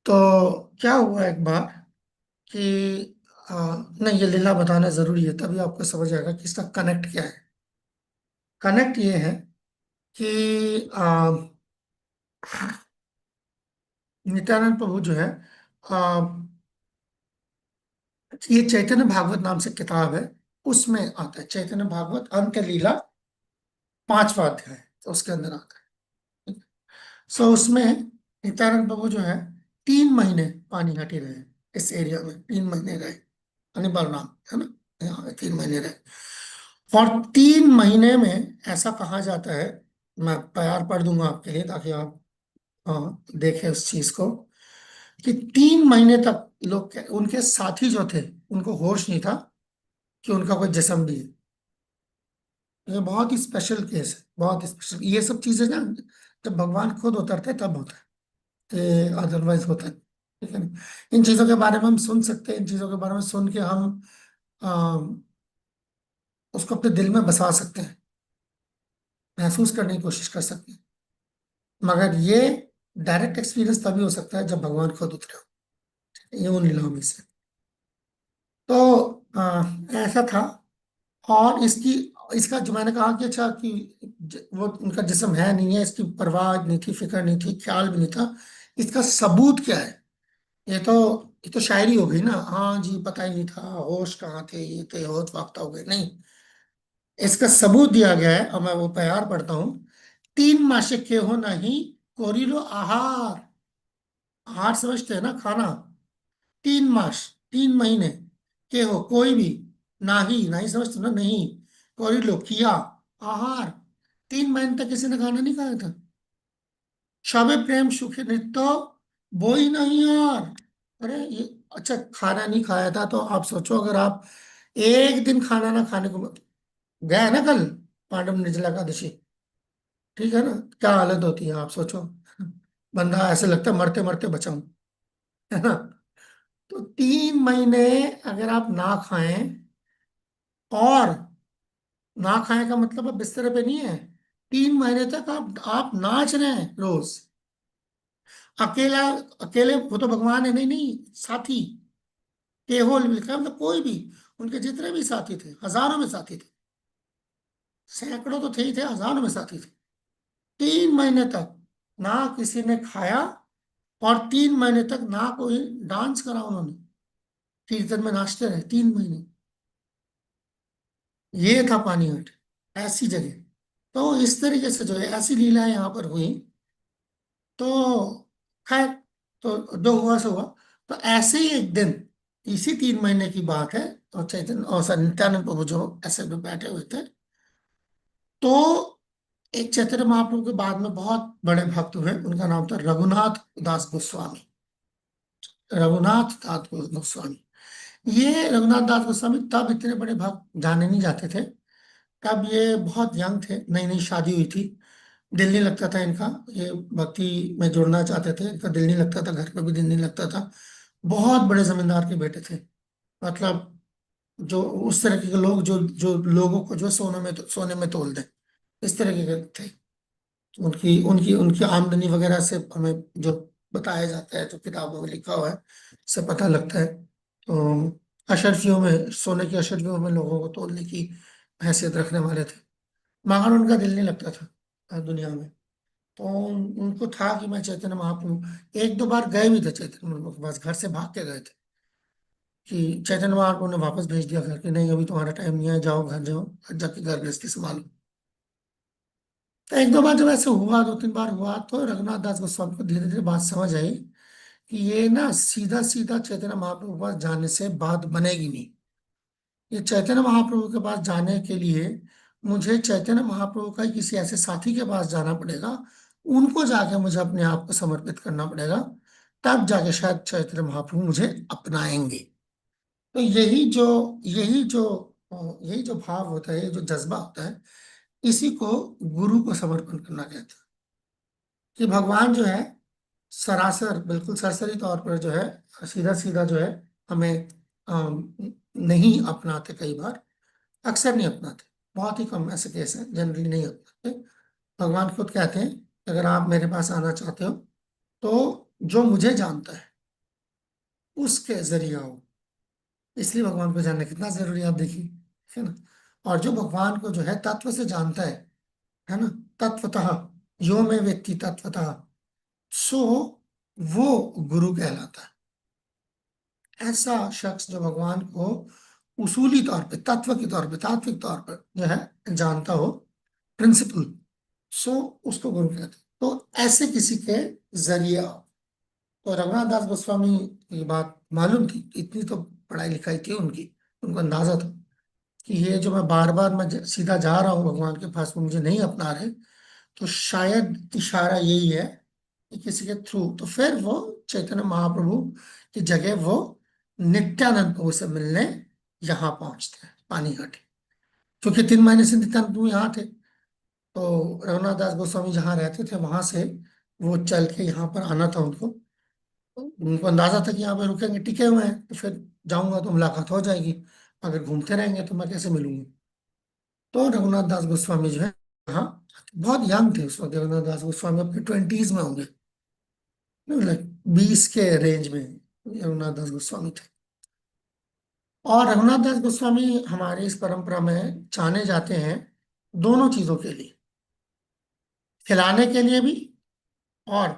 तो क्या हुआ एक बार कि नहीं, ये लीला बताना जरूरी है, तभी आपको समझ आएगा कि इसका कनेक्ट क्या है। कनेक्ट ये है कि नित्यानंद प्रभु जो है आ, ये चैतन्य भागवत नाम से किताब है, उसमें आता है चैतन्य भागवत अंत लीला 5वां अध्याय, तो उसके अंदर आता है। सो उसमें नित्यानंद प्रभु जो है 3 महीने पानी घाटी रहे, इस एरिया में 3 महीने रहे, यानी बलराम है ना, यहाँ 3 महीने रहे। और 3 महीने में ऐसा कहा जाता है, मैं तैयार पढ़ दूंगा आपके लिए ताकि आप देखें उस चीज को, कि 3 महीने तक लोग उनके साथी जो थे उनको होश नहीं था कि उनका कोई जिस्म भी है। ये बहुत ही स्पेशल केस है, बहुत स्पेशल। ये सब चीजें ना जब भगवान खुद उतरते तब होता है, अदरवाइज होता है, ठीक है ना। इन चीजों के बारे में हम सुन सकते हैं, इन चीजों के बारे में सुन के हम आ, उसको अपने दिल में बसा सकते हैं, महसूस करने की कोशिश कर सकते हैं। मगर ये डायरेक्ट एक्सपीरियंस तभी हो सकता है जब भगवान खुद उतरे हो, ये उन लीलाओं में से। तो ऐसा था। और इसका जो मैंने कहा कि अच्छा कि वो उनका जिस्म है नहीं है, इसकी परवाह नहीं थी, फिक्र नहीं थी, ख्याल भी नहीं था। इसका सबूत क्या है? ये तो ये तो शायरी हो गई ना, हाँ जी पता ही नहीं था, होश कहाँ थे, ये थे होश वाफ्ता हो गए, नहीं। इसका सबूत दिया गया है, और मैं वो प्यार पढ़ता हूँ। 3 मासे के हो नहीं, कोरिलो आहार। आहार समझते हैं ना, खाना। 3 मास, 3 महीने के हो कोई भी, नाही, नहीं समझते ना, नहीं। कोरिलो किया, आहार। 3 महीने तक किसी ने खाना नहीं खाया था। शबे प्रेम सुख नित्य, बोई नहीं यार। अरे ये, अच्छा खाना नहीं खाया था तो आप सोचो, अगर आप एक दिन खाना ना खाने को गए ना कल, पांडव निर्जला एकादशी, ठीक है ना, क्या हालत होती है आप सोचो। बंदा ऐसे लगता है मरते मरते बचाऊं, है ना। तो 3 महीने अगर आप ना खाएं, और ना खाएं का मतलब अब बिस्तर पे नहीं है, 3 महीने तक आप नाच रहे हैं रोज, अकेला, अकेले वो तो भगवान है, नहीं नहीं, साथी, केवल लिखा है, मतलब कोई भी, उनके जितने भी साथी थे, हजारों में साथी थे, सैकड़ों तो थे ही थे, हजारों में साथी थे। 3 महीने तक ना किसी ने खाया, और 3 महीने तक ना कोई डांस करा उन्होंने, कीर्तन में नाचते रहे 3 महीने। ये था पानीहाट, ऐसी जगह। तो इस तरीके से जो है ऐसी लीलाएं यहाँ पर हुई। तो खैर, तो जो हुआ सो हुआ। तो ऐसे ही एक दिन, इसी 3 महीने की बात है, तो चैतन्य और नित्यानंद प्रभु जो ऐसे में बैठे हुए थे, तो एक चैतन्य महाप्रभु के बाद में बहुत बड़े भक्त हुए, उनका नाम था रघुनाथ दास गोस्वामी। रघुनाथ दास गोस्वामी, ये रघुनाथ दास गोस्वामी तब इतने बड़े भक्त जाने नहीं जाते थे। तब ये बहुत यंग थे, नई नई शादी हुई थी, दिल नहीं लगता था इनका, ये भक्ति में जुड़ना चाहते थे, इनका दिल नहीं लगता था, घर पे भी दिल नहीं लगता था। बहुत बड़े जमींदार के बेटे थे, मतलब जो उस तरह के लोग जो जो लोगों को जो सोने में तोल दे, इस तरह के थे। उनकी उनकी उनकी आमदनी वगैरह से हमें जो बताया जाता है, जो किताबों में लिखा हुआ है, से पता लगता है। तो अशर्फियों में, सोने की अशर्फियों में लोगों को तोलने की हैसियत रखने वाले थे, मगर उनका दिल नहीं लगता था दुनिया में। तो उनको था कि मैं चैतन्य महाप्रभु, एक दो बार गए भी थे चैतन्य महाप्रभु के पास, घर से भाग के गए थे, कि चैतन्य महाप्रभु ने वापस भेज दिया घर, कि नहीं अभी तुम्हारा टाइम नहीं है, जाओ घर जाओ, जाके घर गृहस्थी संभालो। तो एक दो बार जब ऐसे हुआ, 2 3 बार हुआ, तो रघुनाथ दास गोस्वामी को धीरे धीरे बात समझ आई कि ये ना सीधा सीधा चैतन्य महाप्रभु के पास जाने से बात बनेगी नहीं। ये चैतन्य महाप्रभु के पास जाने के लिए मुझे चैतन्य महाप्रभु का ही किसी ऐसे साथी के पास जाना पड़ेगा, उनको जाके मुझे अपने आप को समर्पित करना पड़ेगा, तब जाके शायद चैतन्य महाप्रभु मुझे अपनाएंगे। तो यही जो भाव होता है, ये जो जज्बा होता है, इसी को गुरु को समर्पण करना कहते हैं। कि भगवान जो है सरासर, बिल्कुल सरसरी तौर पर जो है, सीधा सीधा जो है, हमें नहीं अपनाते कई बार, अक्सर नहीं अपनाते, बहुत ही कम ऐसे केस हैं, जनरली नहीं अपनाते। भगवान खुद कहते हैं, अगर आप मेरे पास आना चाहते हो तो जो मुझे जानता है उसके जरिए आओ। इसलिए भगवान को जानना कितना जरूरी है, आप देखिए, है ना। और जो भगवान को जो है तत्व से जानता है ना, तत्वतः, यो में व्यक्ति तत्वतः, सो वो गुरु कहलाता है। ऐसा शख्स जो भगवान को उसूली तौर पे, तत्व के तौर पे, तात्विक तौर पर जो है जानता हो, प्रिंसिपल, सो उसको गुरु कहते हैं। तो ऐसे किसी के जरिए तो रघुनाथ दास गोस्वामी की बात मालूम थी, इतनी तो पढ़ाई लिखाई थी उनकी, उनको अंदाजा था कि ये जो मैं बार बार मैं सीधा जा रहा हूँ भगवान के पास, वो मुझे नहीं अपना रहे, तो शायद इशारा यही है कि किसी के थ्रू। तो फिर वो चैतन्य महाप्रभु की जगह वो नित्यानंद प्रभु से मिलने यहाँ पहुंचते हैं पानीघाट, क्योंकि 3 महीने से नित्यानंद प्रभु यहाँ थे। तो रघुनाथ दास गोस्वामी जहाँ रहते थे वहां से वो चल के यहाँ पर आना था उनको। तो उनको अंदाजा था कि यहाँ पे रुकेंगे, टिके हुए हैं, तो फिर जाऊंगा तो मुलाकात हो जाएगी, अगर घूमते रहेंगे तो मैं कैसे मिलूंगी। तो रघुनाथ दास गोस्वामी जो है, हाँ, बहुत यंग थे उस वक्त रघुनाथ दास गोस्वामी, अपने 20s में होंगे, लाइक 20 के रेंज में रघुनाथ दास गोस्वामी थे। और रघुनाथ दास गोस्वामी हमारे इस परंपरा में जाने जाते हैं दोनों चीजों के लिए, खिलाने के लिए भी और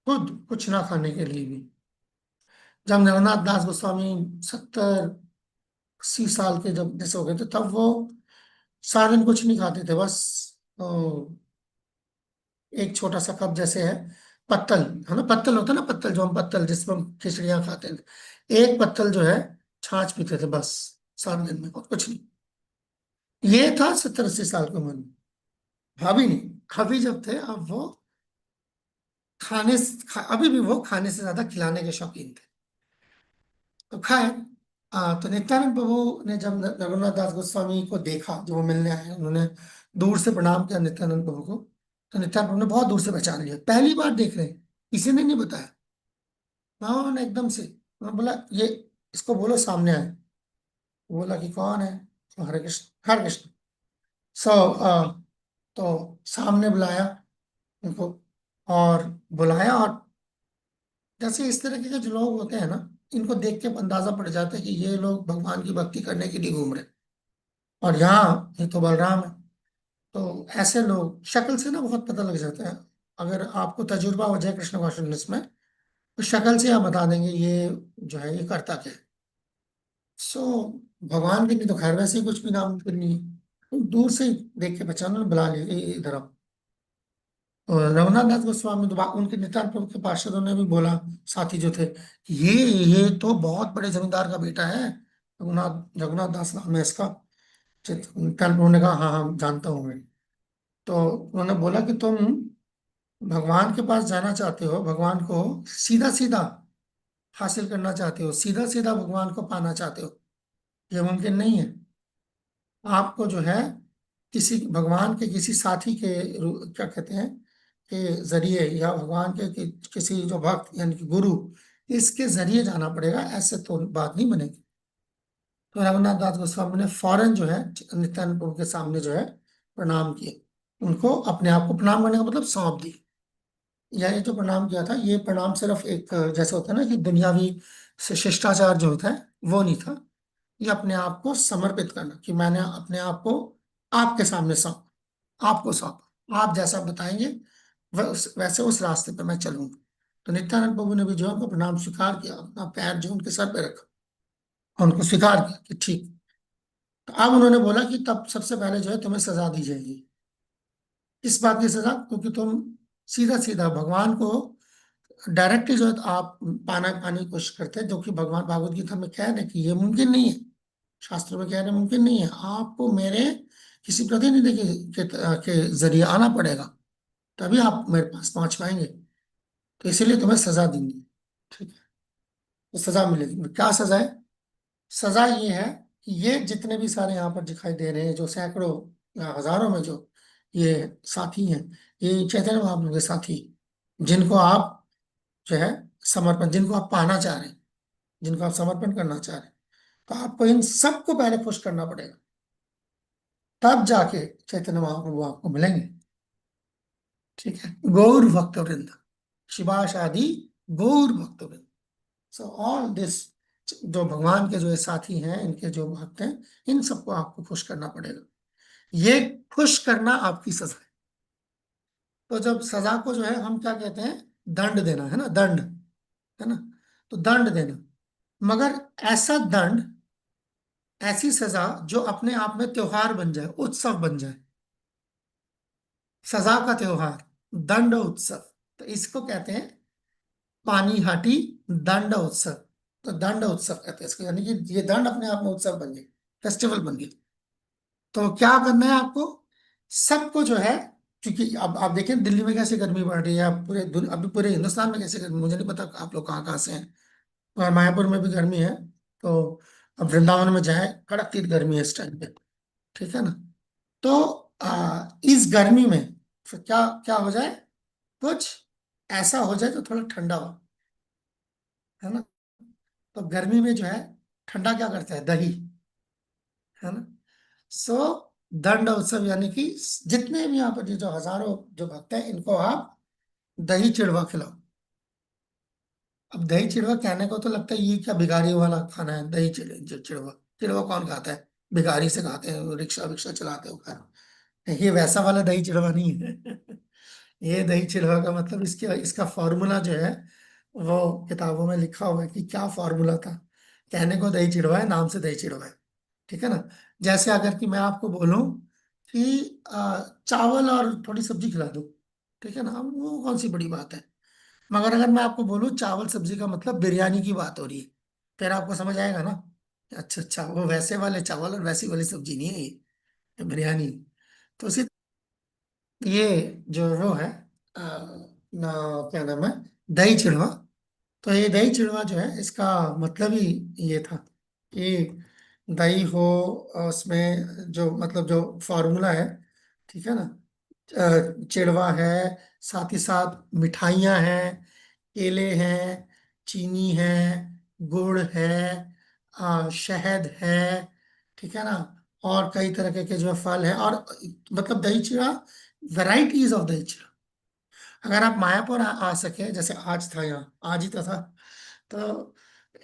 खुद कुछ ना खाने के लिए भी। जब रघुनाथ दास गोस्वामी 70-80 साल के जब जैसे हो गए थे, तब वो सारा दिन कुछ नहीं खाते थे, बस एक छोटा सा कप जैसे है, पत्तल है ना, पत्तल होता है ना, पत्तल जो हम पत्तल जिसमें हम खिचड़ियाँ खाते हैं, एक पत्तल जो है छाछ पीते थे बस सारा दिन में, और कुछ नहीं। ये था 70-80 साल की उम्र में। अभी नहीं, अभी जब थे अब वो अभी भी वो खाने से ज्यादा खिलाने के शौकीन थे। तो खैर, तो नित्यानंद प्रभु ने जब रघुनाथ दास गोस्वामी को देखा, जो वो मिलने आए, उन्होंने दूर से प्रणाम किया नित्यानंद प्रभु को। तो नित्यानंद प्रभु ने बहुत दूर से पहचान लिया, पहली बार देख रहे हैं, किसी ने नहीं बताया। हाँ, उन्होंने एकदम से, उन्होंने बोला ये, इसको बोलो सामने आए। बोला कि कौन है? तो हरे कृष्ण, हरे कृष्ण। सो तो सामने बुलाया उनको, और बुलाया, और जैसे इस तरह के जो लोग होते हैं ना, इनको देख के अंदाजा पड़ जाता है कि ये लोग भगवान की भक्ति करने के लिए घूम रहे हैं। और यहाँ ये तो बलराम है। तो ऐसे लोग शक्ल से ना बहुत पता लग जाता है। अगर आपको तजुर्बा हो जाए कृष्ण कॉन्शियसनेस में, तो शक्ल से आप बता देंगे ये जो है ये करता क्या है। सो भगवान के लिए तो खैर वैसे ही कुछ भी नामुमकिन नहीं है। तो दूर से ही देख के पहचान उन्होंने बुला लिया, इधर आओ। और रघुनाथ दास गोस्वामी तो उनके नित्यानंद प्रभु के पार्षदों ने भी बोला, साथी जो थे, ये तो बहुत बड़े जमींदार का बेटा है, रघुनाथ रघुनाथ दास नाम है इसका। नित्यानंद प्रभु ने कहा हाँ हाँ जानता हूँ मैं। तो उन्होंने बोला कि तुम भगवान के पास जाना चाहते हो, भगवान को सीधा सीधा हासिल करना चाहते हो, सीधा सीधा भगवान को पाना चाहते हो, ये मुमकिन नहीं है। आपको जो है किसी भगवान के किसी साथी के क्या कहते हैं के जरिए, या भगवान के किसी जो भक्त यानी कि गुरु, इसके जरिए जाना पड़ेगा, ऐसे तो बात नहीं बनेगी। तो रघुनाथ दास गोस्वामी ने फौरन जो है नित्यानंद प्रभु के सामने जो है प्रणाम किए, उनको अपने आप को प्रणाम करने का मतलब सौंप दी। या ये जो प्रणाम किया था, ये प्रणाम सिर्फ एक जैसे होता है ना कि दुनियावी शिष्टाचार जो होता है वो नहीं था, ये अपने आप को समर्पित करना, कि मैंने अपने आप को आपके सामने सौंप, आपको सौंप, आप जैसा बताएंगे वैसे उस रास्ते पे मैं चलूंगा। तो नित्यानंद प्रभु ने भी जो है उनको प्रणाम स्वीकार किया, अपना पैर जो उनके सर पे रखा और उनको स्वीकार किया कि ठीक। तो अब उन्होंने बोला कि तब सबसे पहले जो है तुम्हें सजा दी जाएगी। किस बात की सजा? क्योंकि तुम सीधा सीधा भगवान को डायरेक्टली जो है तो आप पाने की कोशिश करते हैं, जो कि भगवान भागवत गीता में कह रहे हैं कि ये मुमकिन नहीं है, शास्त्रों में कह रहे हैं मुमकिन नहीं है, आपको मेरे किसी प्रतिनिधि के जरिए आना पड़ेगा, तभी आप मेरे पास पहुंच पाएंगे। तो इसीलिए तुम्हें सजा देंगे, ठीक है? तो सजा मिलेगी, क्या सजा है? सजा ये है कि ये जितने भी सारे यहाँ पर दिखाई दे रहे हैं, जो सैकड़ों या हजारों में जो ये साथी हैं, ये चैतन्य महाप्रभु के साथी, जिनको आप जो है समर्पण, जिनको आप पाना चाह रहे हैं, जिनको आप समर्पण करना चाह रहे हैं, तो आपको इन सबको पहले खुश करना पड़ेगा, तब जाके चैतन्य महाप्रभु आपको मिलेंगे, ठीक है? गौर भक्त वृंद, शिवाश आदि गौर भक्त वृंद। सो ऑल दिस, जो भगवान के जो ये साथी हैं, इनके जो भक्त हैं, इन सबको आपको खुश करना पड़ेगा। ये खुश करना आपकी सजा है। तो जब सजा को जो है हम क्या कहते हैं, दंड देना है ना, दंड, है ना? तो दंड देना, मगर ऐसा दंड, ऐसी सजा जो अपने आप में त्योहार बन जाए, उत्सव बन जाए, सजा का त्योहार, दंड उत्सव, तो इसको कहते हैं पानीहाटी दंड उत्सव। तो दंड उत्सव कहते हैं इसको, यानी कि ये दंड अपने आप में उत्सव बन गए, फेस्टिवल बन गए। तो क्या करना है आपको, सबको जो है, क्योंकि अब आप देखें दिल्ली में कैसे गर्मी बढ़ रही है, अब अभी पूरे हिंदुस्तान में कैसे गर्मी, मुझे नहीं पता आप लोग कहाँ कहाँ से हैं, और मायापुर में भी गर्मी है। तो अब वृंदावन में जाए, कड़क तीत गर्मी है इस टाइम पे, ठीक है ना। तो इस गर्मी में फिर क्या क्या हो जाए, कुछ ऐसा हो जाए जो थोड़ा ठंडा हो, है ना। तो गर्मी में जो है ठंडा क्या करता है, दही, है ना। सो दंड उत्सव यानी कि जितने भी यहाँ पर जो हजारों जो भक्त हैं, इनको आप दही चिड़वा खिलाओ। अब दही चिड़वा कहने को तो लगता है ये क्या भिखारी वाला खाना है, दही चिड़वा, चिड़वा कौन खाता है, भिखारी से खाते हैं, रिक्शा विक्शा चलाते हो खैर, ये वैसा वाला दही चिड़वा नहीं है। ये दही चिड़वा का मतलब, इसके इसका फॉर्मूला जो है वो किताबों में लिखा हुआ है कि क्या फॉर्मूला था। कहने को दही चिड़वा है, नाम से दही चिड़वा है, ठीक है ना। जैसे अगर कि मैं आपको बोलूं कि चावल और थोड़ी सब्जी खिला दो, ठीक है ना, अब वो कौन सी बड़ी बात है। मगर अगर मैं आपको बोलूं चावल सब्जी का मतलब बिरयानी की बात हो रही है, फिर आपको समझ आएगा ना। अच्छा अच्छा, वो वैसे वाले चावल और वैसी वाली सब्जी नहीं है, ये बिरयानी। तो इसी, ये जो वो है आ, ना, क्या नाम है, दही चिड़वा। तो ये दही चिड़वा जो है, इसका मतलब ही ये था कि दही हो, और उसमें जो मतलब जो फॉर्मूला है, ठीक है ना, चिड़वा है, साथ ही साथ मिठाइयाँ हैं, केले हैं, चीनी है, गुड़ है, शहद है, ठीक है ना, और कई तरह के जो फल है, और मतलब दही चिड़ा, वेराइटीज ऑफ दही चिड़ा। अगर आप मायापुर आ सके, जैसे आज था, यहाँ आज ही तो था, तो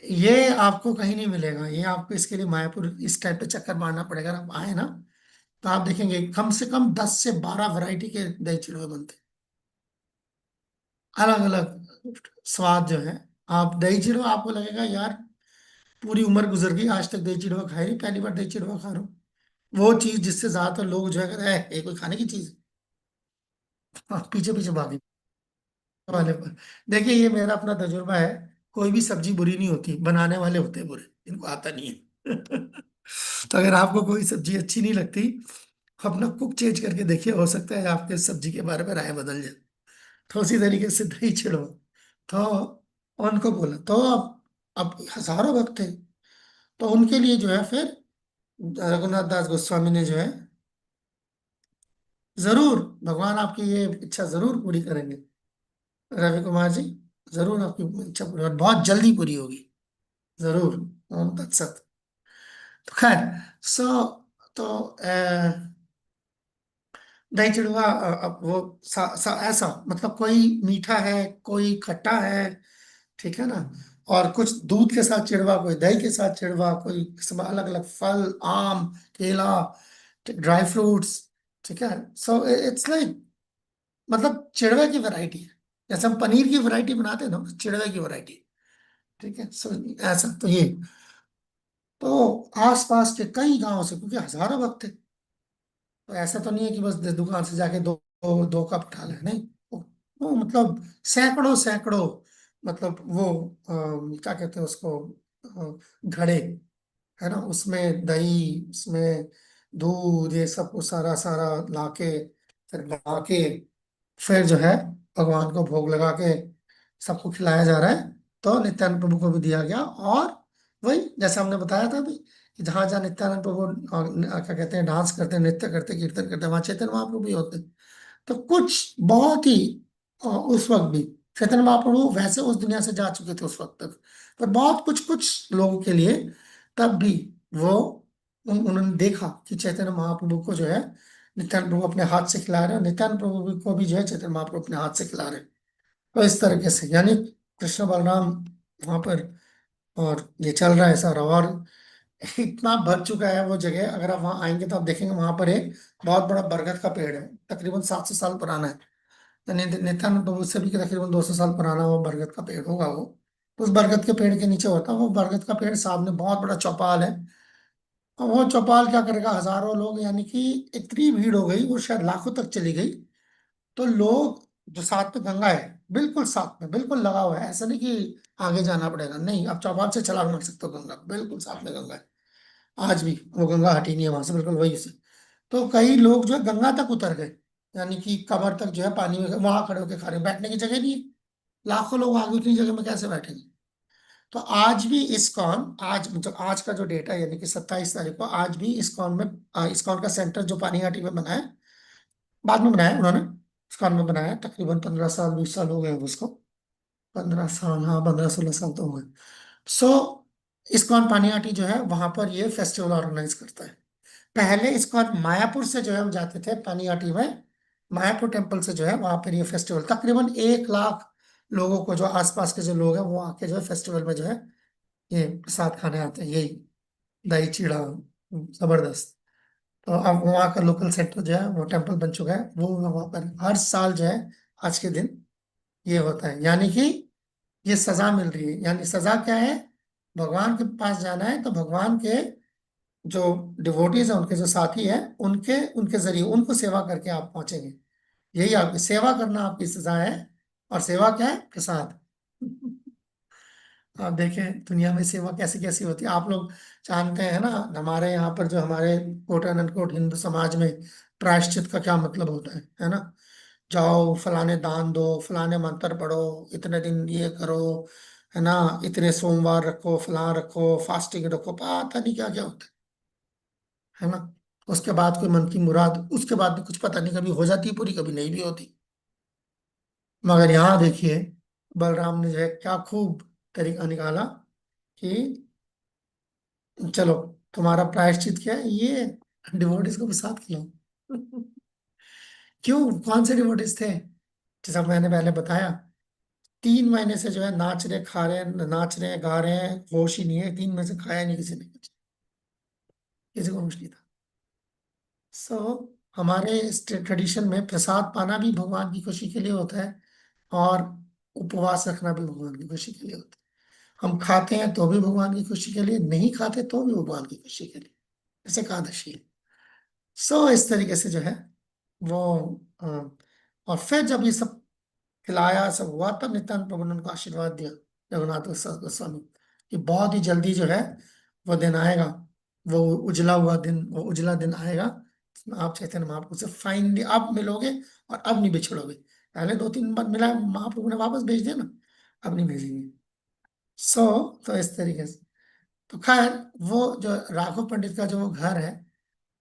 ये आपको कहीं नहीं मिलेगा, ये आपको इसके लिए मायापुर इस टाइप पे चक्कर मारना पड़ेगा। अगर आप आए ना, तो आप देखेंगे कम से कम 10 से 12 वैरायटी के दही चिड़वे बनते हैं, अलग अलग स्वाद जो है। आप दही चिड़वा, आपको लगेगा यार पूरी उम्र गुजर गई आज तक दही चिड़वा खाए नहीं, पहली बार दही चिड़वा खा रहा हूँ। वो चीज जिससे ज्यादातर लोग जो है कहते हैं, ये कोई खाने की चीज है?" हाँ, पीछे पीछे भागे वाले पर। देखिए ये मेरा अपना तजुर्बा है, कोई भी सब्जी बुरी नहीं होती, बनाने वाले होते हैं बुरे, इनको आता नहीं है। तो अगर आपको कोई सब्जी अच्छी नहीं लगती, अपना कुक चेंज करके देखिए, हो सकता है आपके सब्जी के बारे में राय बदल जाए। तो उसी तरीके से दही छिड़ो। तो उनको बोला, तो अब हजारों भक्त थे, तो उनके लिए जो है फिर रघुनाथ दास गोस्वामी ने जो है, जरूर भगवान आपकी ये इच्छा जरूर पूरी करेंगे, रवि कुमार जी, जरूर आपकी इच्छा पूरी, और बहुत जल्दी पूरी होगी, जरूर, ओम तत्सत। तो खैर, सो तो दही चिड़वा, अब वो ऐसा मतलब कोई मीठा है, कोई खट्टा है, ठीक है ना, और कुछ दूध के साथ चिड़वा, कोई दही के साथ चिड़वा, कोई इसमें अलग अलग फल, आम, केला, ड्राई फ्रूट्स, ठीक है। सो इट्स लाइक, मतलब चिड़वे की वैरायटी है, जैसे हम पनीर की वैरायटी बनाते हैं ना, चिड़वे की वैरायटी, ठीक है। सो ऐसा तो ये, तो आसपास के कई गांव से, क्योंकि हजारों भक्त थे, तो ऐसा तो नहीं है कि बस दुकान से जाके दो कप उठा ले, नहीं, वो मतलब सैकड़ों सैकड़ों, मतलब वो क्या कहते हैं उसको, घड़े, है ना, उसमें दही, उसमें दूध, ये सब कुछ सारा सारा लाके, फिर बना के, फिर जो है भगवान को भोग लगा के सबको खिलाया जा रहा है। तो नित्यानंद प्रभु को भी दिया गया, और वही जैसे हमने बताया था अभी, कि जहां जहां नित्यानंद प्रभु क्या कहते हैं, डांस करते हैं, नृत्य करते हैं, कीर्तन करते हैं, वहां चैतन्य महाप्रभु भी होते हैं। तो कुछ बहुत ही उस वक्त भी चैतन्य महाप्रभु वैसे उस दुनिया से जा चुके थे उस वक्त तक, पर बहुत कुछ कुछ लोगों के लिए तब भी वो, उन्होंने देखा कि चैतन्य महाप्रभु को जो है नित्यानंद प्रभु अपने हाथ से खिला रहे हैं, और नित्यानंद प्रभु को भी जो है चैतन्य महाप्रभु अपने हाथ से खिला रहे हैं। तो इस तरीके से यानी कृष्ण बलराम वहां पर, और ये चल रहा है सर, और इतना भर चुका है वो जगह, अगर आप वहां आएंगे तो आप देखेंगे वहां पर एक बहुत बड़ा बरगद का पेड़ है, तकरीबन 700 साल पुराना है। तो नित्यानंद प्रभु से भी तकरीबन 200 साल पुराना वो बरगद का पेड़ होगा वो, उस बरगद के पेड़ के नीचे होता है। वो बरगद का पेड़ सामने बहुत बड़ा चौपाल है। और वो चौपाल क्या करेगा, हजारों लोग, यानी कि इतनी भीड़ हो गई, वो शायद लाखों तक चली गई। तो लोग, जो साथ में गंगा है, बिल्कुल साथ में, बिल्कुल लगा हुआ है, ऐसा नहीं कि आगे जाना पड़ेगा, नहीं, आप चौपाल से छलांग मार सकते हो, गंगा बिल्कुल साथ में गंगा है। आज भी वो गंगा हटी नहीं है वहां से, बिल्कुल वही से। तो कई लोग जो है गंगा तक उतर गए, यानी कि कमर तक जो है पानी में वहां खड़े होकर खा रहे हैं, बैठने की जगह नहीं है। लाखों लोग आगे, उतनी जगह में कैसे बैठेंगे। तो आज भी इस्कॉन, आज मतलब आज का जो डेटा है, यानी कि 27 तारीख को, आज भी इस्कॉन में, इस्कॉन का सेंटर जो पानीहाटी में बना है, बाद में बनाया उन्होंने, इस्कॉन में बनाया, तकरीबन 15 साल 20 साल हो गए हैं उसको। 15 साल, हाँ, 15 16 साल तो हो गए। सो इस्कॉन पानीहाटी जो है, वहां पर ये फेस्टिवल ऑर्गेनाइज करता है। पहले इस्कॉन मायापुर से जो है हम जाते थे पानीहाटी में, मायापुर टेम्पल से जो है वहां पर ये फेस्टिवल, तकरीबन 1 लाख लोगों को, जो आसपास के जो लोग हैं, वो आके जो है फेस्टिवल में जो है ये प्रसाद खाने आते हैं, यही दही चीड़ा, जबरदस्त। तो अब वहाँ का लोकल सेंटर जो है वो टेम्पल बन चुका है, वो वहाँ पर हर साल जो है आज के दिन ये होता है। यानी कि ये सजा मिल रही है, यानी सजा क्या है, भगवान के पास जाना है, तो भगवान के जो डिवोटीज हैं, उनके जो साथी हैं, उनके उनके जरिए उनको सेवा करके आप पहुंचेंगे। यही आपकी सेवा करना, आपकी सजा है। और सेवा क्या है, प्रसाद। आप देखें दुनिया में सेवा कैसी कैसी होती है, आप लोग जानते हैं ना, हमारे यहाँ पर जो हमारे कोट एंड अनकोट हिंदू समाज में प्रायश्चित का क्या मतलब होता है ना। जाओ फलाने दान दो, फलाने मंत्र पढ़ो, इतने दिन ये करो, है ना, इतने सोमवार रखो, फलां रखो, फास्टिंग रखो, पता नहीं क्या क्या होता है ना। उसके बाद कोई मन की मुराद, उसके बाद भी कुछ पता नहीं, कभी हो जाती है पूरी, कभी नहीं भी होती। मगर यहाँ देखिए, बलराम ने जो है क्या खूब तरीका निकाला कि चलो, तुम्हारा प्रायश्चित क्या है, ये डिवोटीज को प्रसाद खिलाओ। क्यों, कौन से डिवोटीज थे, जैसा मैंने पहले बताया, 3 महीने से जो है नाच रहे, खा रहे हैं, नाच रहे हैं, गा रहे हैं, होश ही नहीं है, 3 महीने से खाया नहीं किसी ने कुछ, किसी को होश नहीं था। सो हमारे इस ट्रेडिशन में प्रसाद पाना भी भगवान की खुशी के लिए होता है, और उपवास रखना भी भगवान की खुशी के लिए होता है। हम खाते हैं तो भी भगवान की खुशी के लिए, नहीं खाते तो भी भगवान की खुशी के लिए, जैसे एकादशी है। सो इस तरीके से जो है वो, अ, और फिर जब ये सब खिलाया, सब हुआ, तब नित्यानंद प्रभु ने उनको आशीर्वाद दिया, जगन्नाथ गोस्वामी, कि बहुत ही जल्दी जो है वो दिन आएगा, वो उजला हुआ दिन, वो उजला दिन आएगा, जिसमें आप चैतन्य महाप्रभु से फाइनली अब मिलोगे, और अब नहीं बिछड़ोगे। पहले 2 3 बार मिला, महाप्रभु ने वापस भेज दिया ना, अब नहीं भेजेंगे। सो तो इस तरीके से, तो खैर, वो जो राघव पंडित का जो वो घर है,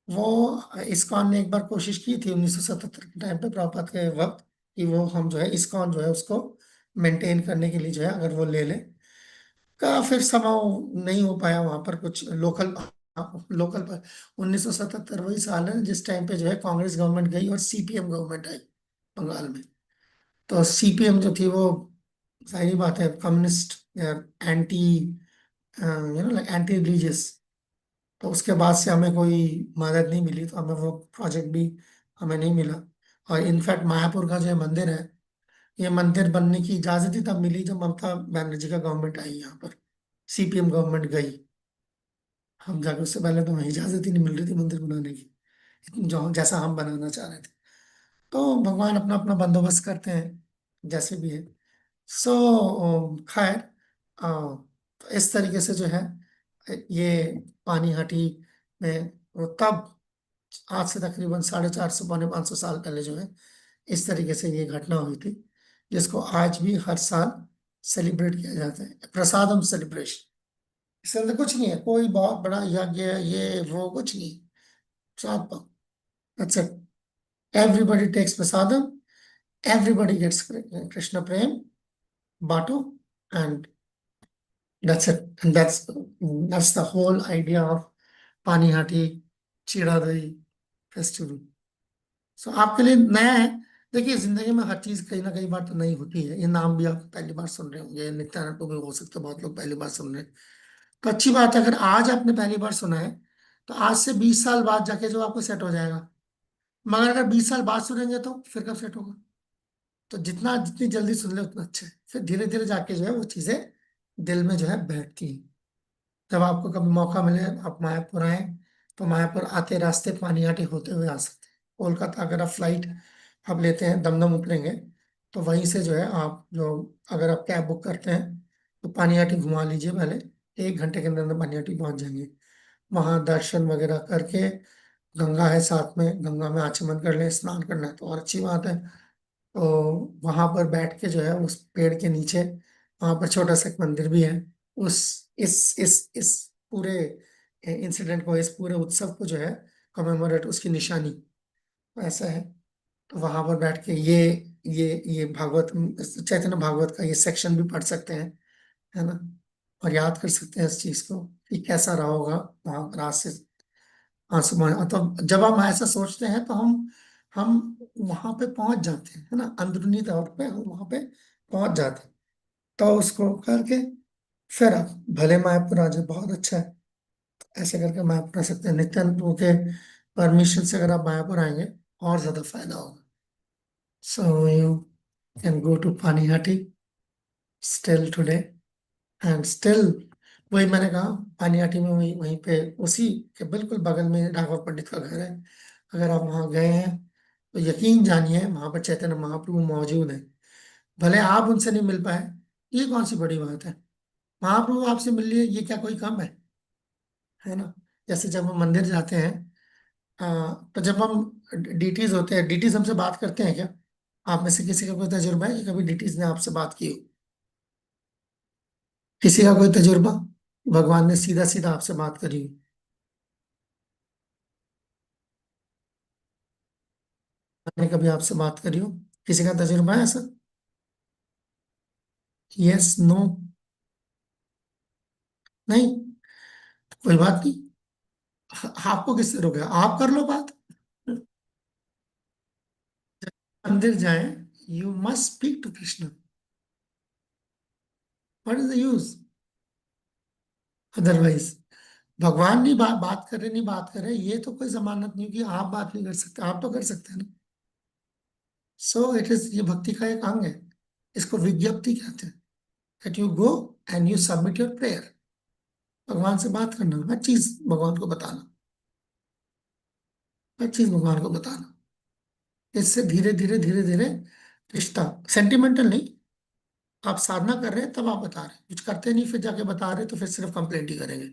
वो इस्कॉन ने एक बार कोशिश की थी 1977 के टाइम पे, प्रभुपाद के वक्त, कि वो हम जो है इस्कॉन जो है उसको मेंटेन करने के लिए जो है अगर वो ले लें, का फिर समय नहीं हो पाया वहां पर कुछ लोकल, लोकल पर। 1977 वही साल है जिस टाइम पे जो है कांग्रेस गवर्नमेंट गई और सीपीएम गवर्नमेंट आई बंगाल में। तो सीपीएम जो थी वो, सही बात है, communist, anti, like anti religious. तो उसके बाद से हमें कोई मदद नहीं मिली, तो हमें वो प्रोजेक्ट भी हमें नहीं मिला। और इनफैक्ट मायापुर का जो ये मंदिर है, ये मंदिर बनने की इजाजत ही तब मिली जब ममता बनर्जी का गवर्नमेंट आई यहाँ पर, सीपीएम गवर्नमेंट गई। हम जाके, उससे पहले तो हमें इजाजत ही नहीं मिल रही थी मंदिर बनाने की, जो जैसा हम बनाना चाह रहे थे। तो भगवान अपना अपना बंदोबस्त करते हैं, जैसे भी है। सो खैर, तो इस तरीके से जो है ये पानीहाटी में, वो तब, आज से तकरीबन 450 पौने 500 साल पहले जो है इस तरीके से ये घटना हुई थी, जिसको आज भी हर साल सेलिब्रेट किया जाता है, प्रसादम सेलिब्रेशन। इसके अंदर कुछ नहीं है, कोई बहुत बड़ा यज्ञ ये वो कुछ नहीं, प्रसाद पाओ, that's it. Everybody takes prasadam, everybody gets Krishna prem, बांटो, and that's it, and that's the whole idea of Panihati chida dahi festival. सो आपके लिए नया है। देखिए, जिंदगी में हर चीज कहीं ना कहीं बार तो नई होती है, ये नाम भी आप पहली बार सुन रहे होंगे, नित्यानंद को भी हो सकता है बहुत लोग पहली बार सुन रहे हैं। तो अच्छी बात है, अगर आज आपने पहली बार सुना है, तो आज से 20 साल बाद जाके जो आपको सेट हो जाएगा। मगर अगर 20 साल बाद सुनेंगे तो फिर कब सेट होगा। तो जितना जितनी जल्दी सुन ले उतना अच्छा है, फिर धीरे धीरे जाके जो है वो चीजें दिल में जो है बैठती है। जब आपको कभी मौका मिले आप मायापुर आए, तो मायापुर आते रास्ते पानीहाटी होते हुए आ सकते हैं। कोलकाता अगर आप फ्लाइट आप लेते हैं, दमदम उतरेंगे, तो वहीं से जो है आप जो, अगर आप कैब बुक करते हैं तो पानीहाटी घुमा लीजिए पहले। 1 घंटे के अंदर अंदर पानीहाटी पहुंच जाएंगे। वहां दर्शन वगैरह करके, गंगा है साथ में, गंगा में आचमन कर लें, स्नान करना है तो और अच्छी बात है। तो वहां पर बैठ के जो है उस पेड़ के नीचे, वहां पर छोटा सा एक मंदिर भी है। उस इस पूरे इंसिडेंट को, इस पूरे उत्सव को जो है कमेमोरेट, उसकी निशानी ऐसा है। तो वहां पर बैठ के ये भागवत, चैतन्य भागवत का ये सेक्शन भी पढ़ सकते हैं, है ना। और याद कर सकते हैं इस चीज को कि कैसा रहा होगा वहां पर आज से आंसू में। तो जब हम ऐसा सोचते हैं तो हम वहां पे पहुंच जाते हैं, है ना, अंदरूनी तौर पे हम वहां पे पहुंच जाते हैं। तो उसको करके फिर आप भले मायापुर आ जाए, बहुत अच्छा है। ऐसे करके मायापुर आ सकते हैं नित्यानंद प्रभु के परमिशन से। अगर आप मायापुर आएंगे और ज्यादा फायदा होगा। So you can go to Panihati still today, and still, वही मैंने कहा, पानीहाटी में वहीं वहीं पे उसी के बिल्कुल बगल में राघव पंडित का घर है। अगर आप वहां गए हैं तो यकीन जानिए वहां पर चैतन्य महाप्रभु मौजूद है। भले आप उनसे नहीं मिल पाए, ये कौन सी बड़ी बात है। महाप्रभु आपसे मिल लिए, ये क्या कोई कम है ना। जैसे जब हम मंदिर जाते हैं, तो जब हम डीटीज होते हैं, डीटीज हमसे बात करते हैं क्या? आप में से किसी का कोई तजुर्बा है कि कभी डीटीज ने आपसे बात की हो? किसी का कोई तजुर्बा, भगवान ने सीधा सीधा आपसे बात करी हो? मैंने कभी आपसे बात करी हो? किसी का तजुर्बा है ऐसा? Yes, no? नहीं? कोई बात नहीं। आपको किससे रोका है? आप कर लो बात। मंदिर जाएं, you must speak to Krishna. What is the use otherwise? भगवान नहीं बात कर रहे, नहीं बात कर रहे, ये तो कोई जमानत नहीं कि आप बात नहीं कर सकते। आप तो कर सकते हैं ना। सो इट इज, ये भक्ति का एक अंग है। इसको विज्ञप्ति कहते हैं। That you go and you submit your prayer. भगवान से बात करना, हर चीज भगवान को बताना, हर चीज भगवान को बताना। इससे धीरे धीरे धीरे धीरे रिश्ता, सेंटिमेंटल नहीं। आप साधना कर रहे हैं तब आप बता रहे हैं, कुछ करते नहीं फिर जाके बता रहे, तो फिर सिर्फ कंप्लेंट ही करेंगे।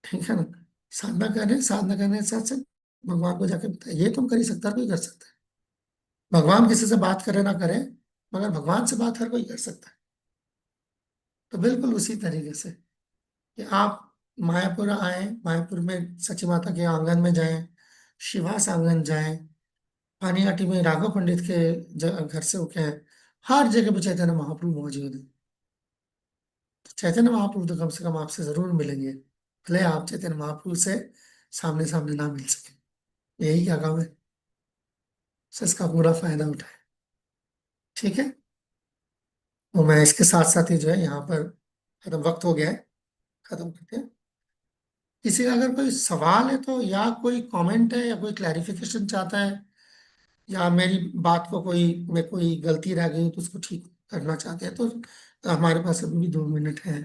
ठीक है ना। साधना कर रहे हैं, साधना करने के साथ साथ भगवान को जाके बताए, ये तुम कर ही सकता, हर कोई कर सकता है। भगवान किसी से बात करे ना करे, मगर भगवान से बात हर कोई कर सकता है। तो बिल्कुल उसी तरीके से कि आप मायापुर आए, मायापुर में सची माता के आंगन में जाएं, शिवास आंगन जाएं, पानीहाटी में राघव पंडित के घर से होके आए। हर जगह पे चैतन्य महाप्रभु मौजूद है। तो चैतन्य महाप्रभु तो कम से कम आपसे जरूर मिलेंगे, भले आप चैतन्य महाप्रभु से सामने सामने ना मिल सके। यही क्या काम है। सो इसका पूरा फायदा उठाए। ठीक है। तो मैं इसके साथ साथ ही जो है यहाँ पर, खत्म, वक्त हो गया है, खत्म करते हैं। किसी का अगर कोई सवाल है तो, या कोई कमेंट है, या कोई क्लैरिफिकेशन चाहता है, या मेरी बात को कोई में कोई गलती रह गई तो उसको ठीक करना चाहते हैं, तो हमारे पास अभी भी 2 मिनट है।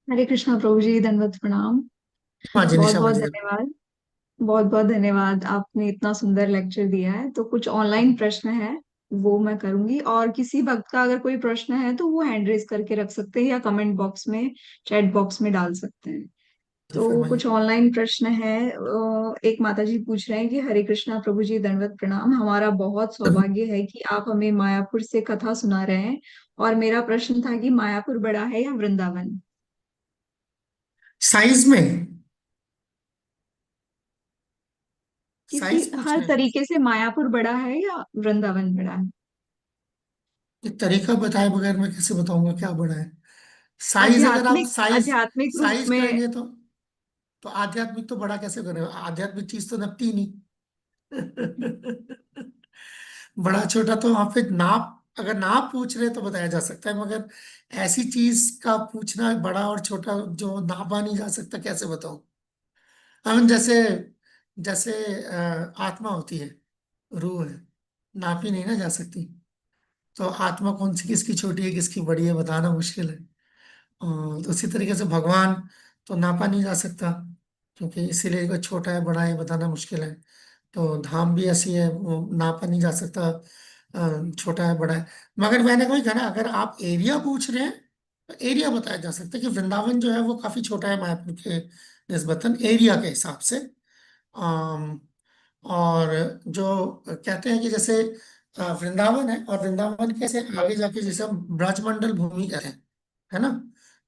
हरे कृष्णा प्रभु जी, दंडवत प्रणाम। हाँ जी, बहुत निशा बहुत बढ़िया। धन्यवाद। बहुत बहुत धन्यवाद, आपने इतना सुंदर लेक्चर दिया है। तो कुछ ऑनलाइन प्रश्न है, वो मैं करूंगी। और किसी भक्त का अगर कोई प्रश्न है तो वो हैंड रेज करके रख सकते हैं, या कमेंट बॉक्स में, चैट बॉक्स में डाल सकते हैं। जी तो फरमाइए। कुछ ऑनलाइन प्रश्न है। एक माता जी पूछ रहे हैं कि हरे कृष्णा प्रभु जी, दंडवत प्रणाम। हमारा बहुत सौभाग्य है कि आप हमें मायापुर से कथा सुना रहे हैं। और मेरा प्रश्न था कि मायापुर बड़ा है या वृंदावन? साइज में, किसी साइज पूछ हर रहे हैं? तरीके से मायापुर बड़ा है या वृंदावन बड़ा है? ये तरीका बताए बगैर मैं कैसे बताऊंगा क्या बड़ा है। साइज, अगर आप आध्यात्मिक साइज आध्यात्मिक रूप साइज में। कहेंगे तो आध्यात्मिक तो बड़ा कैसे करें, आध्यात्मिक चीज तो नपती ही नहीं। बड़ा छोटा तो वहां पे नाप, अगर नाप पूछ रहे तो बताया जा सकता है, मगर ऐसी चीज का पूछना, बड़ा और छोटा जो नापा नहीं जा सकता, कैसे बताऊं। हम जैसे, जैसे आत्मा होती है, रूह है, नापी नहीं ना जा सकती। तो आत्मा कौन सी किसकी छोटी है किसकी बड़ी है बताना मुश्किल है। तो उसी तरीके से भगवान तो नापा नहीं जा सकता, क्योंकि इसीलिए कोई छोटा है बड़ा है बताना मुश्किल है। तो धाम भी ऐसी है, वो नापा नहीं जा सकता, छोटा है बड़ा है। मगर मैंने कोई कहा ना, अगर आप एरिया पूछ रहे हैं तो एरिया बताया जा सकता है कि वृंदावन जो है वो काफी छोटा है मायापुर के निस्बतन, एरिया के हिसाब से। अम, और जो कहते हैं कि जैसे वृंदावन है, और वृंदावन के से आगे जाके जैसे हम ब्रजमंडल भूमि कहते हैं, है ना,